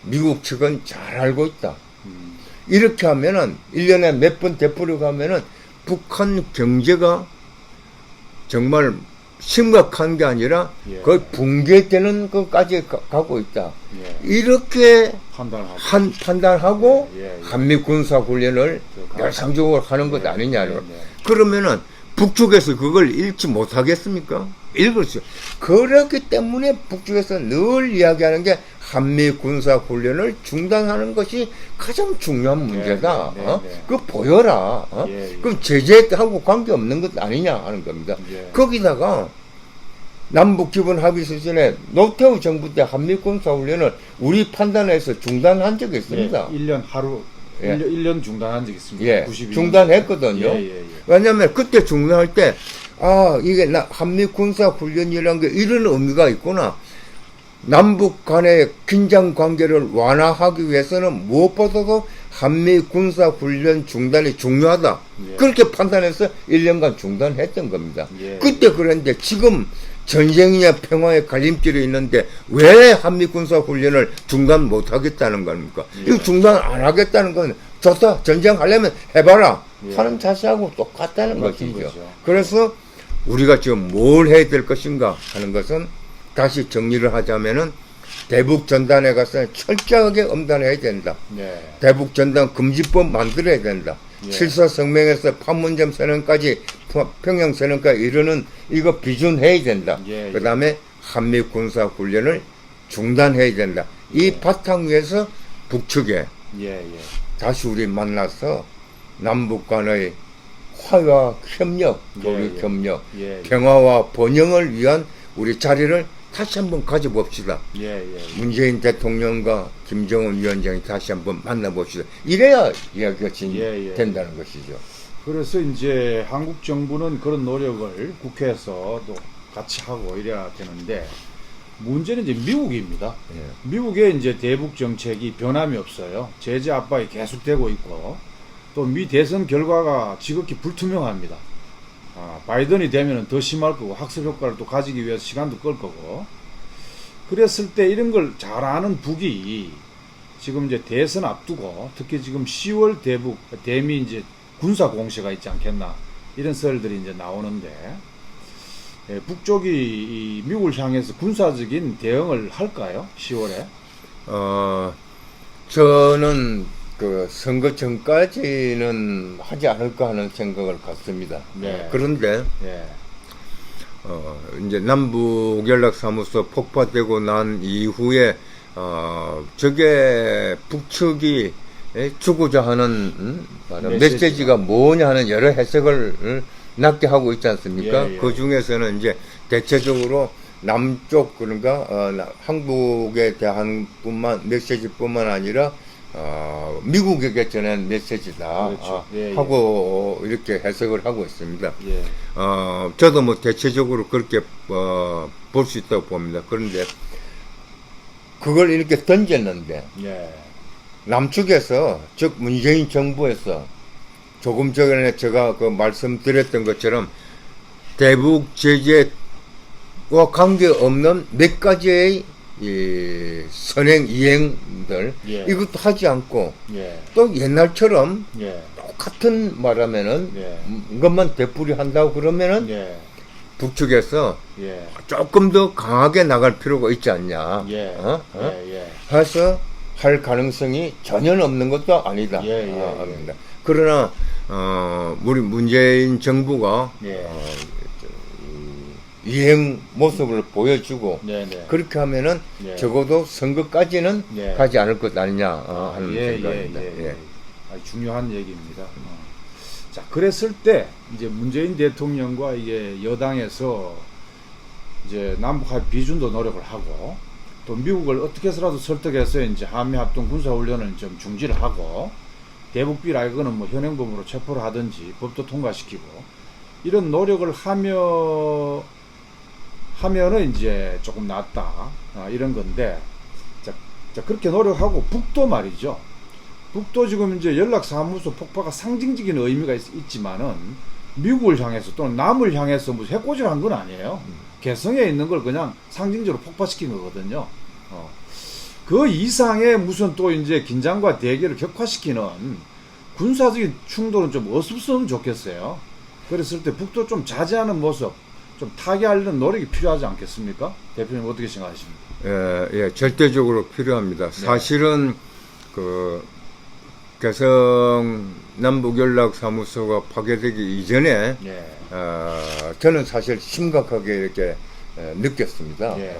미국 측은 잘 알고 있다. 이렇게 하면은 1년에 몇 번 되풀이 가면은 북한 경제가 정말 심각한 게 아니라 예. 거의 붕괴되는 것까지 가고 있다. 예. 이렇게 판단하고 판단하고 예. 한미 군사 훈련을 열상적으로 하는 것 아니냐. 네. 그러면은 북쪽에서 그걸 읽지 못하겠습니까? 읽을 수. 그렇기 때문에 북쪽에서 늘 이야기하는 게 한미 군사 훈련을 중단하는 것이 가장 중요한 문제다. 네. 그거 보여라. 예. 그럼 제재하고 관계없는 것 아니냐 하는 겁니다. 예. 거기다가 남북 기본 합의 수준에 노태우 정부 때 한미 군사 훈련을 우리 판단해서 중단한 적이 있습니다. 1년 하루 예. 1년 중단한 적이 있습니다. 예, 92년. 중단했거든요. 예. 왜냐하면 그때 중단할 때, 이게 한미 군사 훈련이라는 게 이런 의미가 있구나. 남북 간의 긴장 관계를 완화하기 위해서는 무엇보다도 한미 군사 훈련 중단이 중요하다. 예. 그렇게 판단해서 1년간 중단했던 겁니다. 예. 그때 그랬는데 지금 전쟁이냐 평화의 갈림길에 있는데 왜 한미 군사 훈련을 중단 못 하겠다는 겁니까? 예. 이거 중단 안 하겠다는 건 좋다. 전쟁하려면 해봐라. 예. 하는 자세하고 똑같다는 똑같은 것이죠. 거죠. 그래서 우리가 지금 뭘 해야 될 것인가 하는 것은 다시 정리를 하자면은 대북 전단에 가서 철저하게 엄단해야 된다. 네. 대북 전단 금지법 만들어야 된다. 예. 7사 성명에서 판문점 선언까지 평양 선언까지 이르는 이거 비준해야 된다. 예. 그 다음에 한미 군사 훈련을 중단해야 된다. 이 예. 바탕 위에서 북측에 예. 다시 우리 만나서 남북 간의 화해와 협력, 교류 예. 협력, 예. 평화와 번영을 위한 우리 자리를 다시 한번 가져봅시다. 예. 문재인 대통령과 김정은 위원장이 다시 한번 만나봅시다. 이래야 이야기가 예. 된다는 것이죠. 그래서 이제 한국 정부는 그런 노력을 국회에서도 같이 하고 이래야 되는데 문제는 이제 미국입니다. 예. 미국의 이제 대북 정책이 변함이 없어요. 제재 압박이 계속되고 있고 또 미 대선 결과가 지극히 불투명합니다. 바이든이 되면 더 심할 거고 학습 효과를 또 가지기 위해서 시간도 끌 거고 그랬을 때 이런 걸 잘 아는 북이 지금 이제 대선 앞두고 특히 지금 10월 대미 이제 군사 공세가 있지 않겠나 이런 썰들이 이제 나오는데 북쪽이 이 미국을 향해서 군사적인 대응을 할까요? 10월에? 저는 그 선거 전까지는 하지 않을까 하는 생각을 갖습니다. 네. 그런데 예. 이제 남북 연락사무소 폭파되고 난 이후에 저게 북측이 주고자 하는 메시지가 뭐냐 하는 여러 해석을 낳게 하고 있지 않습니까? 예. 그 중에서는 이제 대체적으로 남쪽 그러니까 한국에 대한 메시지뿐만 아니라 미국에게 전한 메시지다. 그렇죠. 하고 이렇게 해석을 하고 있습니다. 예. 저도 뭐 대체적으로 그렇게 볼 수 있다고 봅니다. 그런데 그걸 이렇게 던졌는데 예. 남측에서 즉 문재인 정부에서 조금 전에 제가 그 말씀드렸던 것처럼 대북 제재와 관계없는 몇 가지의 이 선행 이행들 예. 이것도 하지 않고 예. 또 옛날처럼 예. 똑같은 말하면은 예. 것만 되풀이 한다고 그러면은 예. 북측에서 예. 조금 더 강하게 나갈 필요가 있지 않냐. 예. 예. 해서 할 가능성이 전혀 없는 것도 아니다. 예. 합니다. 그러나 우리 문재인 정부가 예. 이행 모습을 보여주고 네네. 그렇게 하면은 예. 적어도 선거까지는 예. 가지 않을 것 아니냐 하는 예. 생각입니다. 아주 중요한 얘기입니다. 자, 그랬을 때 이제 문재인 대통령과 이게 여당에서 이제 남북합의 비준도 노력을 하고 또 미국을 어떻게 해서라도 설득해서 이제 한미 합동 군사 훈련을 좀 중지를 하고 대북비라 이거는 뭐 현행범으로 체포를 하든지 법도 통과시키고 이런 노력을 하면은 이제 조금 낫다 이런 건데 자 그렇게 노력하고 북도 말이죠. 북도 지금 이제 연락사무소 폭파가 상징적인 의미가 있지만은 미국을 향해서 또는 남을 향해서 무슨 해코지를 한 건 아니에요. 개성에 있는 걸 그냥 상징적으로 폭파시킨 거거든요. 그 이상의 무슨 또 이제 긴장과 대결을 격화시키는 군사적인 충돌은 좀 없었으면 좋겠어요. 그랬을 때 북도 좀 자제하는 모습, 좀 타개하려는 노력이 필요하지 않겠습니까? 대표님 어떻게 생각하십니까? 예, 절대적으로 필요합니다. 네. 사실은 그 개성 남북연락사무소가 파괴되기 이전에 예. 저는 사실 심각하게 이렇게 느꼈습니다. 예.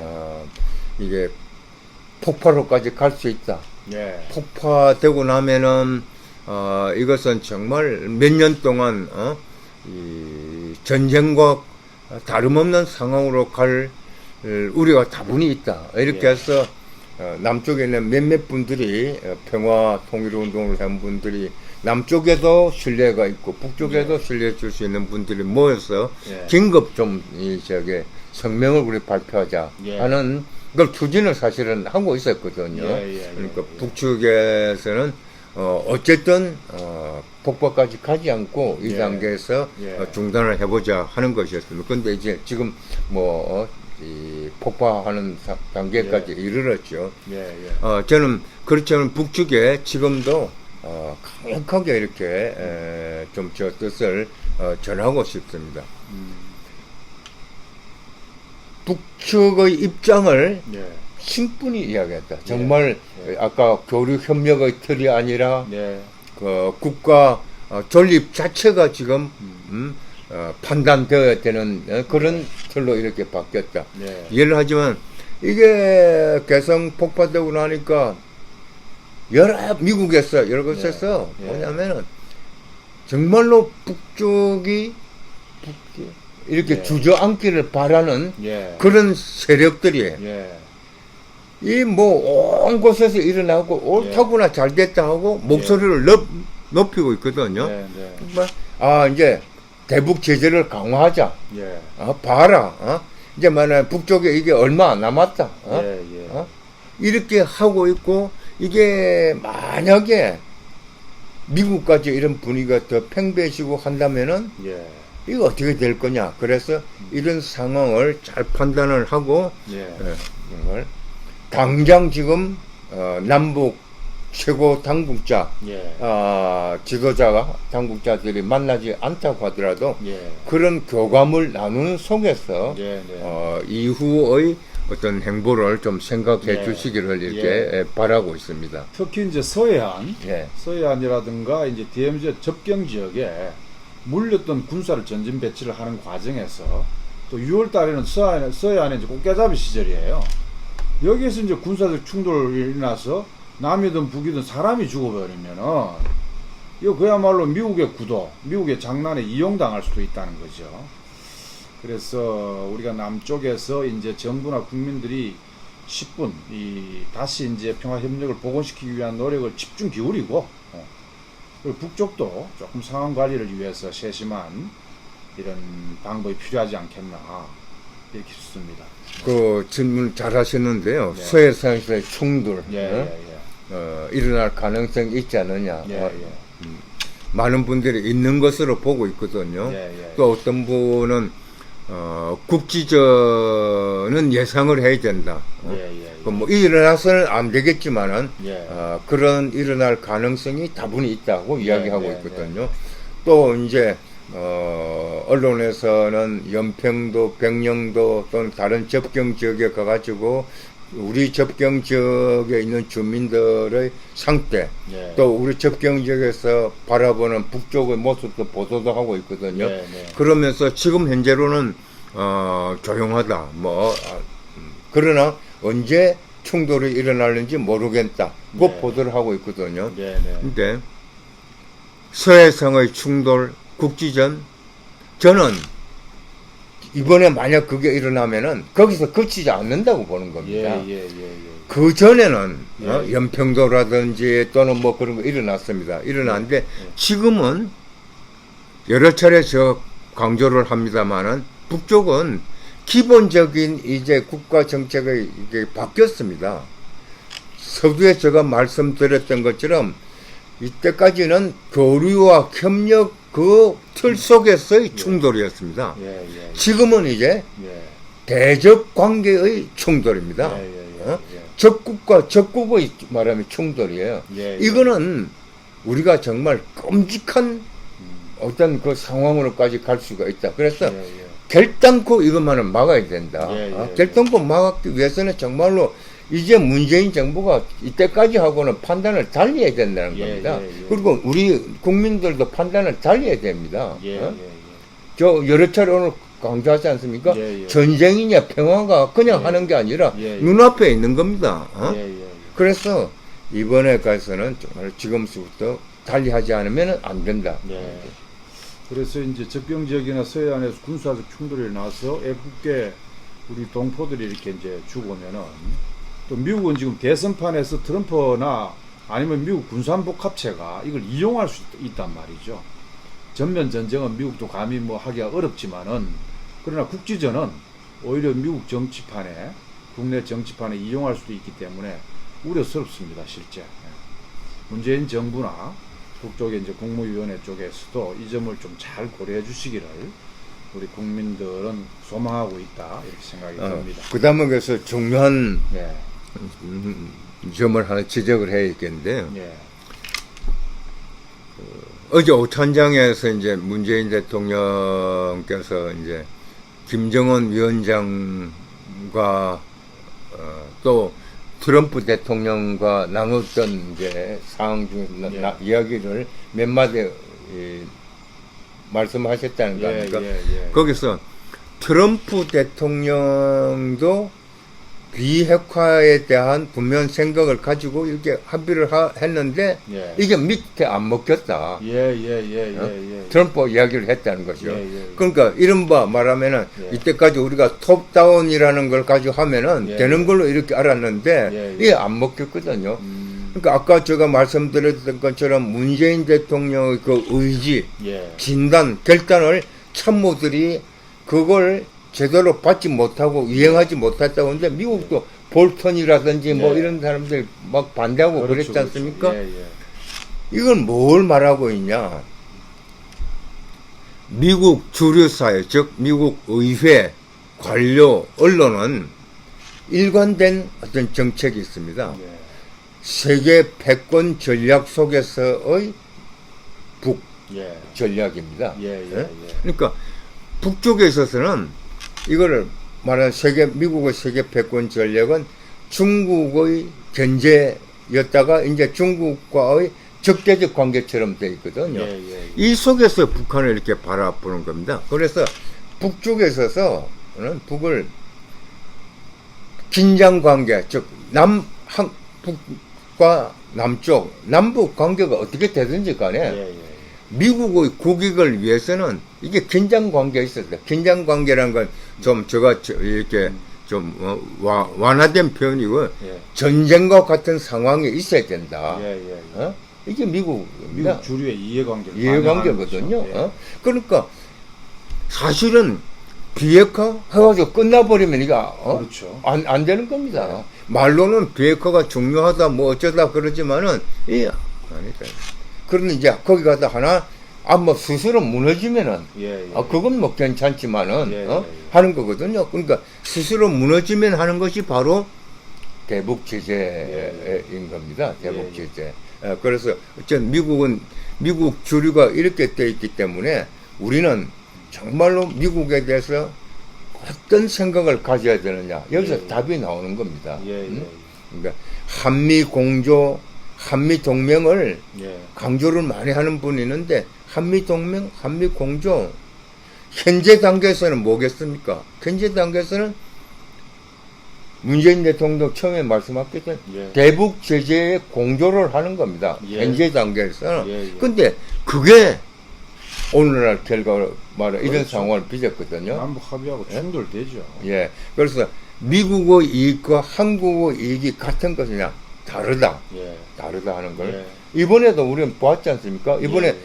이게 폭파로까지 갈 수 있다. 예. 폭파되고 나면은 이것은 정말 몇 년 동안 이 전쟁과 다름없는 상황으로 갈 우려가 다분히 있다. 이렇게 예. 해서 남쪽에 있는 몇몇 분들이 평화 통일 운동을 한 분들이 남쪽에도 신뢰가 있고 북쪽에도 신뢰해 줄 수 있는 분들이 모여서 예. 긴급 좀 성명을 우리 발표하자 예. 하는 걸 추진을 사실은 하고 있었거든요. 그러니까 북측에서는 어쨌든 폭파까지 가지 않고 이 예. 단계에서 예. 중단을 해보자 하는 것이었습니다. 근데 이제 지금 이 폭파하는 단계까지 이르렀죠. 저는 그렇지만 북측에 지금도 강력하게 이렇게 좀 저 뜻을 전하고 싶습니다. 북측의 입장을 예. 충분히 이야기했다. 정말 아까 교류 협력의 틀이 아니라 그 국가 존립 자체가 지금 판단되어야 되는 그런 틀로 이렇게 바뀌었다. 이해를 하지만 이게 개성 폭파되고 나니까 미국에서 여러 곳에서 뭐냐면은 정말로 북쪽이 이렇게 주저앉기를 바라는 그런 세력들이 이 뭐 온 곳에서 일어나고 옳다구나 잘됐다 하고 목소리를 높이고 있거든요. 이제 대북 제재를 강화하자. 봐라. 이제 만약 북쪽에 이게 얼마 안 남았다. 이렇게 하고 있고 이게 만약에 미국까지 이런 분위기가 더 팽배해지고 한다면은 이거 어떻게 될 거냐. 그래서 이런 상황을 잘 판단을 하고 정말 당장 지금 남북 최고 당국자 지도자가 당국자들이 만나지 않다고 하더라도 그런 교감을 나누는 속에서 이후의 어떤 행보를 좀 생각해 주시기를 이렇게 바라고 있습니다. 특히 이제 서해안이라든가 이제 DMZ 접경 지역에 물렸던 군사를 전진 배치를 하는 과정에서 또 6월 달에는 서해안에 이제 꽃게잡이 시절이에요. 여기에서 이제 군사적 충돌이 일어나서 남이든 북이든 사람이 죽어버리면은 이거 그야말로 미국의 구도, 미국의 장난에 이용당할 수도 있다는 거죠. 그래서 우리가 남쪽에서 이제 정부나 국민들이 10분 다시 이제 평화 협력을 복원시키기 위한 노력을 집중 기울이고 그리고 북쪽도 조금 상황 관리를 위해서 세심한 이런 방법이 필요하지 않겠나 이렇게 싶습니다. 그 질문 잘 하셨는데요. 서해상에서의 충돌 일어날 가능성이 있지 않느냐. 많은 분들이 있는 것으로 보고 있거든요. 또 어떤 분은 국지전은 예상을 해야 된다. 뭐 일어나서는 안 되겠지만은 그런 일어날 가능성이 다분히 있다고 이야기하고 있거든요. 또 이제 언론에서는 연평도, 백령도 또는 다른 접경 지역에 가가지고 우리 접경 지역에 있는 주민들의 상태, 또 우리 접경 지역에서 바라보는 북쪽의 모습도 보도도 하고 있거든요. 그러면서 지금 현재로는 조용하다. 그러나 언제 충돌이 일어날는지 모르겠다. 그 보도를 하고 있거든요. 근데 서해상의 충돌, 국지전, 저는 이번에 만약 그게 일어나면은 거기서 그치지 않는다고 보는 겁니다. 그 전에는 예. 연평도라든지 또는 뭐 그런 거 일어났습니다. 일어났는데 지금은 여러 차례 저 강조를 합니다만은 북쪽은 기본적인 이제 국가 정책이 이게 바뀌었습니다. 서두에 제가 말씀드렸던 것처럼 이때까지는 교류와 협력 그 틀 속에서의 충돌이었습니다. 예, 예, 지금은 이제 예. 대적 관계의 충돌입니다. 예, 예, 예, 예. 적국과 적국의 말하면 충돌이에요. 예, 예. 이거는 우리가 정말 끔찍한 어떤 그 상황으로까지 갈 수가 있다. 그래서 예, 예. 결단코 이것만은 막아야 된다. 예, 예, 결단코 막기 위해서는 정말로 이제 문재인 정부가 이때까지 하고는 판단을 달리해야 된다는 예, 겁니다. 예, 예. 그리고 우리 국민들도 판단을 달리해야 됩니다. 예, 어? 예, 예. 저 여러 차례 오늘 강조하지 않습니까? 예, 예. 전쟁이냐 평화가 그냥 예. 하는 게 아니라 예, 예. 눈앞에 있는 겁니다. 어? 예, 예, 예. 그래서 이번에 가서는 정말 지금부터 달리하지 않으면 안 된다. 예. 그래서 이제 접경 지역이나 서해안에서 군사적 충돌이 나서 애국계 우리 동포들이 이렇게 이제 죽으면은 또 미국은 지금 대선판에서 트럼프나 아니면 미국 군산복 합체가 이걸 이용할 수 있단 말이죠. 전면 전쟁은 미국도 감히 뭐 하기가 어렵지만은 그러나 국지전은 오히려 미국 정치판에 국내 정치판에 이용할 수도 있기 때문에 우려스럽습니다, 실제. 문재인 정부나 북쪽의 이제 국무위원회 쪽에서도 이 점을 좀 잘 고려해 주시기를 우리 국민들은 소망하고 있다 이렇게 생각이 듭니다. 그 다음에 그래서 중요한 네, 점을 하나 지적을 해야겠는데요. 예, 어제 오찬장에서 이제 문재인 대통령께서 이제 김정은 위원장과 또 트럼프 대통령과 나눴던 이제 상황 중에서 예. 이야기를 몇 마디 말씀하셨다는 거 예, 아닙니까? 예, 예. 거기서 트럼프 대통령도 비핵화에 대한 분명 생각을 가지고 이렇게 합의를 했는데 예. 이게 밑에 안 먹혔다. 예. 트럼프 이야기를 했다는 거죠. 예. 그러니까 이른바 말하면은 예. 이때까지 우리가 톱다운이라는 걸 가지고 하면은 예. 되는 걸로 이렇게 알았는데 예. 이게 안 먹혔거든요. 그러니까 아까 제가 말씀드렸던 것처럼 문재인 대통령의 그 의지, 예. 진단, 결단을 참모들이 그걸 제대로 받지 못하고 이행하지 못했다고 하는데 미국도 볼턴이라든지 뭐 예. 이런 사람들 막 반대하고 그렇죠, 그랬지 않습니까? 그렇죠. 예, 예. 이건 뭘 말하고 있냐? 미국 주류사회, 즉 미국 의회, 관료, 언론은 일관된 어떤 정책이 있습니다. 예. 세계 패권 전략 속에서의 북 예. 전략입니다. 예. 그러니까 북쪽에 있어서는 이거를 말하는 미국의 세계 패권 전략은 중국의 견제였다가 이제 중국과의 적대적 관계처럼 돼 있거든요. 예. 이 속에서 북한을 이렇게 바라보는 겁니다. 그래서 북쪽에 있어서는 북을 긴장 관계, 즉 북과 남쪽, 남북 관계가 어떻게 되든지 간에 예. 미국의 국익을 위해서는 이게 긴장 관계가 있었어요. 긴장 관계란 건 좀 제가 이렇게 좀 완화된 표현이고 예. 전쟁과 같은 상황이 있어야 된다. 예. 어? 이게 미국입니다. 미국 주류의 이해관계를 이해관계거든요. 반영하는 거죠. 그러니까 사실은 비핵화 해가지고 끝나버리면 이게 그렇죠. 안 되는 겁니다. 말로는 비핵화가 중요하다 뭐 어쩌다 그러지만은 아니다. 그런데 이제 거기 가다 하나 뭐 스스로 무너지면은 예. 그건 뭐 괜찮지만은 예. 하는 거거든요. 그러니까 스스로 무너지면 하는 것이 바로 대북 제재인 겁니다. 대북 예. 제재. 그래서 어쨌든 미국 주류가 이렇게 되어 있기 때문에 우리는 정말로 미국에 대해서 어떤 생각을 가져야 되느냐. 여기서 예. 답이 나오는 겁니다. 예. 그러니까 한미 공조, 한미 동맹을 예. 강조를 많이 하는 분이 있는데 한미 동맹, 한미 공조 현재 단계에서는 뭐겠습니까? 현재 단계에서는 문재인 대통령 처음에 말씀하셨던 예. 대북 제재에 공조를 하는 겁니다. 예. 현재 단계에서는. 예. 근데 그게 오늘날 결과로 말해 이런 그렇죠. 상황을 빚었거든요. 남북 합의하고 충돌되죠. 예. 그래서 미국의 이익과 한국의 이익이 같은 것이냐 다르다. 예. 다르다 하는 걸 예. 이번에도 우리는 보았지 않습니까? 이번에 예.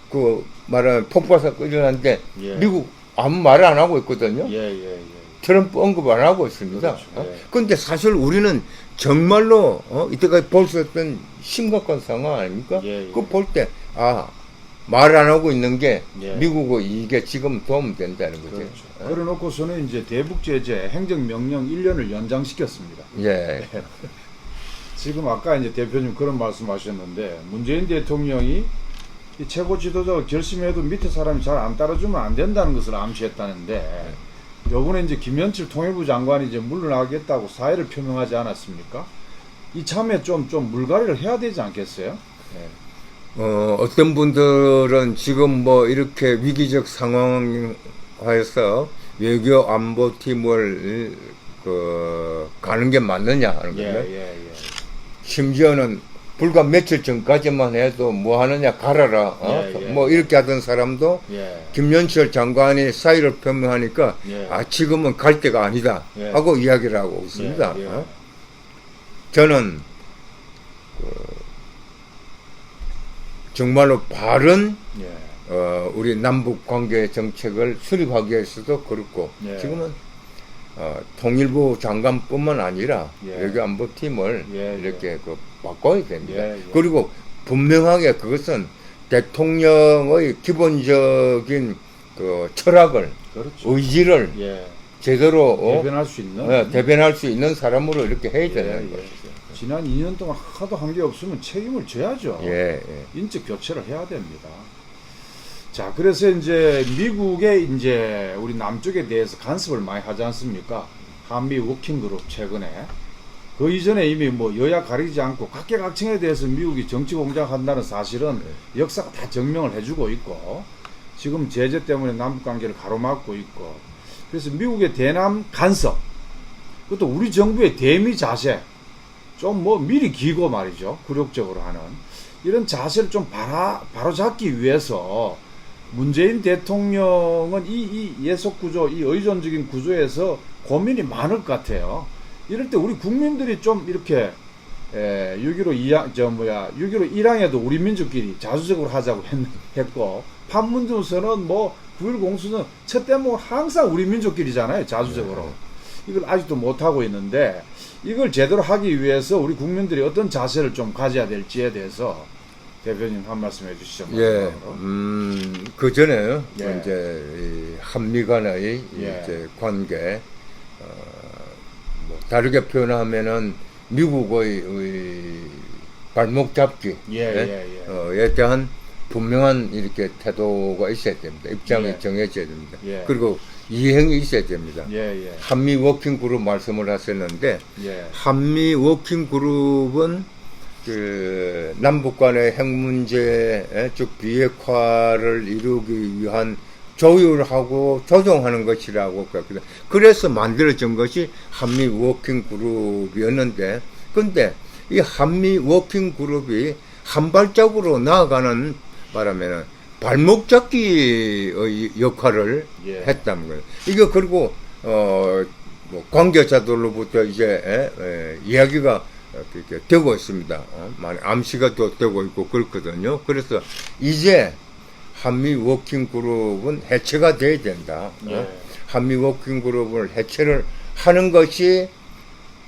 그 말하는 폭발사건 일어났는데 예. 미국 아무 말을 안 하고 있거든요. 예. 트럼프 언급 안 하고 있습니다. 그렇죠. 예. 그런데 사실 우리는 정말로 이때까지 볼 수 없던 심각한 상황 아닙니까? 예. 그거 볼 때 말 안 하고 있는 게 예. 미국의 이익에 지금 도움 된다는 거죠. 그렇죠. 그래놓고서는 이제 대북 제재 행정명령 1년을 연장시켰습니다. 예. 지금 아까 이제 대표님 그런 말씀하셨는데 문재인 대통령이 이 최고 지도자가 결심해도 밑에 사람이 잘 안 따라주면 안 된다는 것을 암시했다는데 요번에 이제 김현철 통일부 장관이 이제 물러나겠다고 사의를 표명하지 않았습니까? 이 참에 좀 물갈이를 해야 되지 않겠어요? 네. 어떤 분들은 지금 뭐 이렇게 위기적 상황하여서 외교 안보팀을 가는 게 맞느냐 하는 건데 심지어는 불과 며칠 전까지만 해도 뭐 하느냐 갈아라 뭐 이렇게 하던 사람도 김현철 장관이 사의를 표명하니까 지금은 갈 때가 아니다 하고 이야기를 하고 있습니다. 저는 정말로 바른 우리 남북 관계 정책을 수립하기 위해서도 그렇고 지금은 통일부 장관뿐만 아니라 외교안보팀을 이렇게 바꿔야 됩니다. 그리고 분명하게 그것은 대통령의 기본적인 철학을 의지를 제대로 대변할 수 있는 사람으로 이렇게 해야 되는 것이죠. 지난 2년 동안 하도 한 게 없으면 책임을 져야죠. 인적 교체를 해야 됩니다. 자, 그래서 이제 미국의 이제 우리 남쪽에 대해서 간섭을 많이 하지 않습니까? 한미 워킹그룹 최근에 그 이전에 이미 뭐 여야 가리지 않고 각계각층에 대해서 미국이 정치 공작한다는 사실은 역사가 다 증명을 해주고 있고 지금 제재 때문에 남북 관계를 가로막고 있고 그래서 미국의 대남 간섭 그것도 우리 정부의 대미 자세 좀 뭐 미리 기고 말이죠. 굴욕적으로 하는 이런 자세를 좀 바로잡기 위해서 문재인 대통령은 이 예속 구조, 이 의존적인 구조에서 고민이 많을 것 같아요. 이럴 때 우리 국민들이 좀 이렇게 6.15 1항에도 우리 민족끼리 자주적으로 하자고 했고 판문점에서는 뭐 9.1 공수는 첫 대목은 항상 우리 민족끼리잖아요. 자주적으로. 이걸 아직도 못하고 있는데 이걸 제대로 하기 위해서 우리 국민들이 어떤 자세를 좀 가져야 될지에 대해서 대표님 한 말씀 해주시죠. 그 전에 이제 이 한미 간의 이제 관계 뭐 다르게 표현하면은 미국의 발목 잡기에 대한 분명한 이렇게 태도가 있어야 됩니다. 입장이 정해져야 됩니다. 그리고 이행이 있어야 됩니다. 한미 워킹 그룹 말씀을 하셨는데 한미 워킹 그룹은 그 남북 간의 핵 문제 즉 비핵화를 이루기 위한 조율하고 조정하는 것이라고 그랬거든요. 그래서 만들어진 것이 한미 워킹 그룹이었는데 근데 이 한미 워킹 그룹이 한 발짝으로 나아가는 바람에는 발목 잡기의 역할을 했다는 거예요. 이거 그리고 뭐 관계자들로부터 이제 이야기가 이렇게 되고 있습니다. 많이 암시가 또 되고 있고 그렇거든요. 그래서 이제 한미 워킹 그룹은 해체가 돼야 된다. 한미 워킹 그룹을 해체를 하는 것이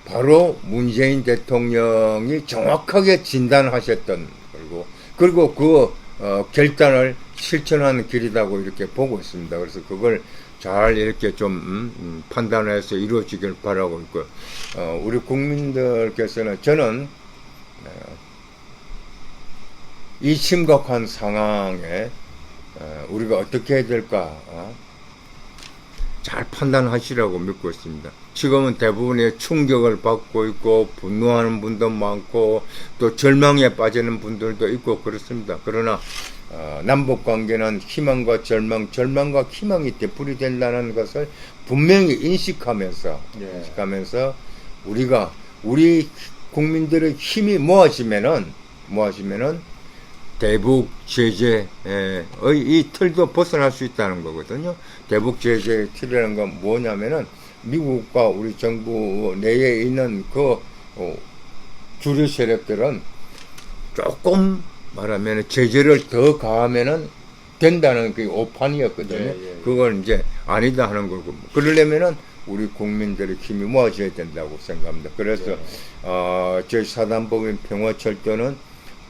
바로 문재인 대통령이 정확하게 진단하셨던 거고 그리고 그 결단을 실천하는 길이라고 이렇게 보고 있습니다. 그래서 그걸 잘 이렇게 좀 판단해서 이루어지길 바라고 있고요. 우리 국민들께서는 저는 이 심각한 상황에 우리가 어떻게 해야 될까 잘 판단하시라고 믿고 있습니다. 지금은 대부분의 충격을 받고 있고 분노하는 분도 많고 또 절망에 빠지는 분들도 있고 그렇습니다. 그러나 남북 관계는 희망과 절망과 희망이 되풀이 된다는 것을 분명히 인식하면서 우리 국민들의 힘이 모아지면은 대북 제재의 이 틀도 벗어날 수 있다는 거거든요. 대북 제재의 틀이라는 건 뭐냐면은 미국과 우리 정부 내에 있는 그 주류 세력들은 조금 말하면 제재를 더 가하면은 된다는 그 오판이었거든요. 예. 그걸 이제 아니다 하는 거고. 그러려면은 우리 국민들의 힘이 모아져야 된다고 생각합니다. 그래서 예. 저희 사단법인 평화철도는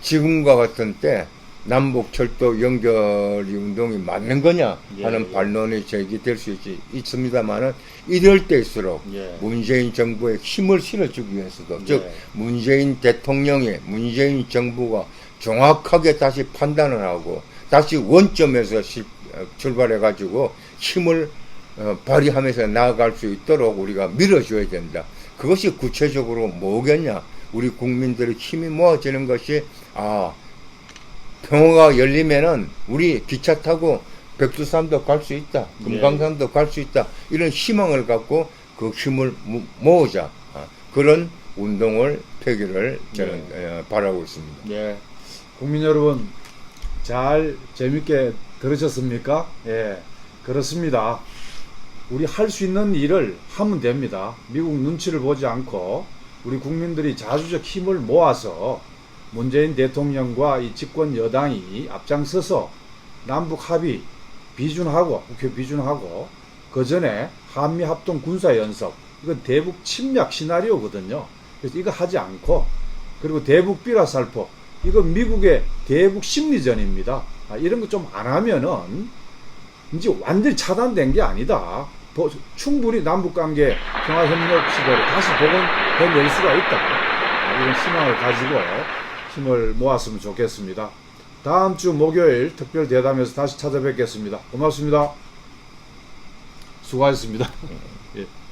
지금과 같은 때 남북철도 연결이 운동이 맞는 거냐 하는 반론이 제기될 수 있습니다만은 이럴 때일수록 예. 문재인 정부에 힘을 실어주기 위해서도 예. 즉 문재인 대통령이 문재인 정부가 정확하게 다시 판단을 하고 다시 원점에서 출발해 가지고 힘을 발휘하면서 나아갈 수 있도록 우리가 밀어줘야 된다. 그것이 구체적으로 뭐겠냐? 우리 국민들의 힘이 모아지는 것이 평화가 열리면은 우리 기차 타고 백두산도 갈 수 있다. 금강산도 갈 수 있다. 이런 희망을 갖고 그 힘을 모으자. 그런 운동을 폐기를 저는 바라고 있습니다. 예. 국민 여러분 잘 재밌게 들으셨습니까? 예. 그렇습니다. 우리 할 수 있는 일을 하면 됩니다. 미국 눈치를 보지 않고 우리 국민들이 자주적 힘을 모아서 문재인 대통령과 이 집권 여당이 앞장서서 남북 합의 비준하고 국회 비준하고 그 전에 한미 합동 군사 연습 이건 대북 침략 시나리오거든요. 그래서 이거 하지 않고 그리고 대북 비라살포 이거 미국의 대북 심리전입니다. 이런 거 좀 안 하면은 이제 완전히 차단된 게 아니다. 충분히 남북관계 평화협력 시대로 다시 복원해낼 수가 있다. 이런 희망을 가지고 힘을 모았으면 좋겠습니다. 다음 주 목요일 특별 대담에서 다시 찾아뵙겠습니다. 고맙습니다. 수고하셨습니다. 예.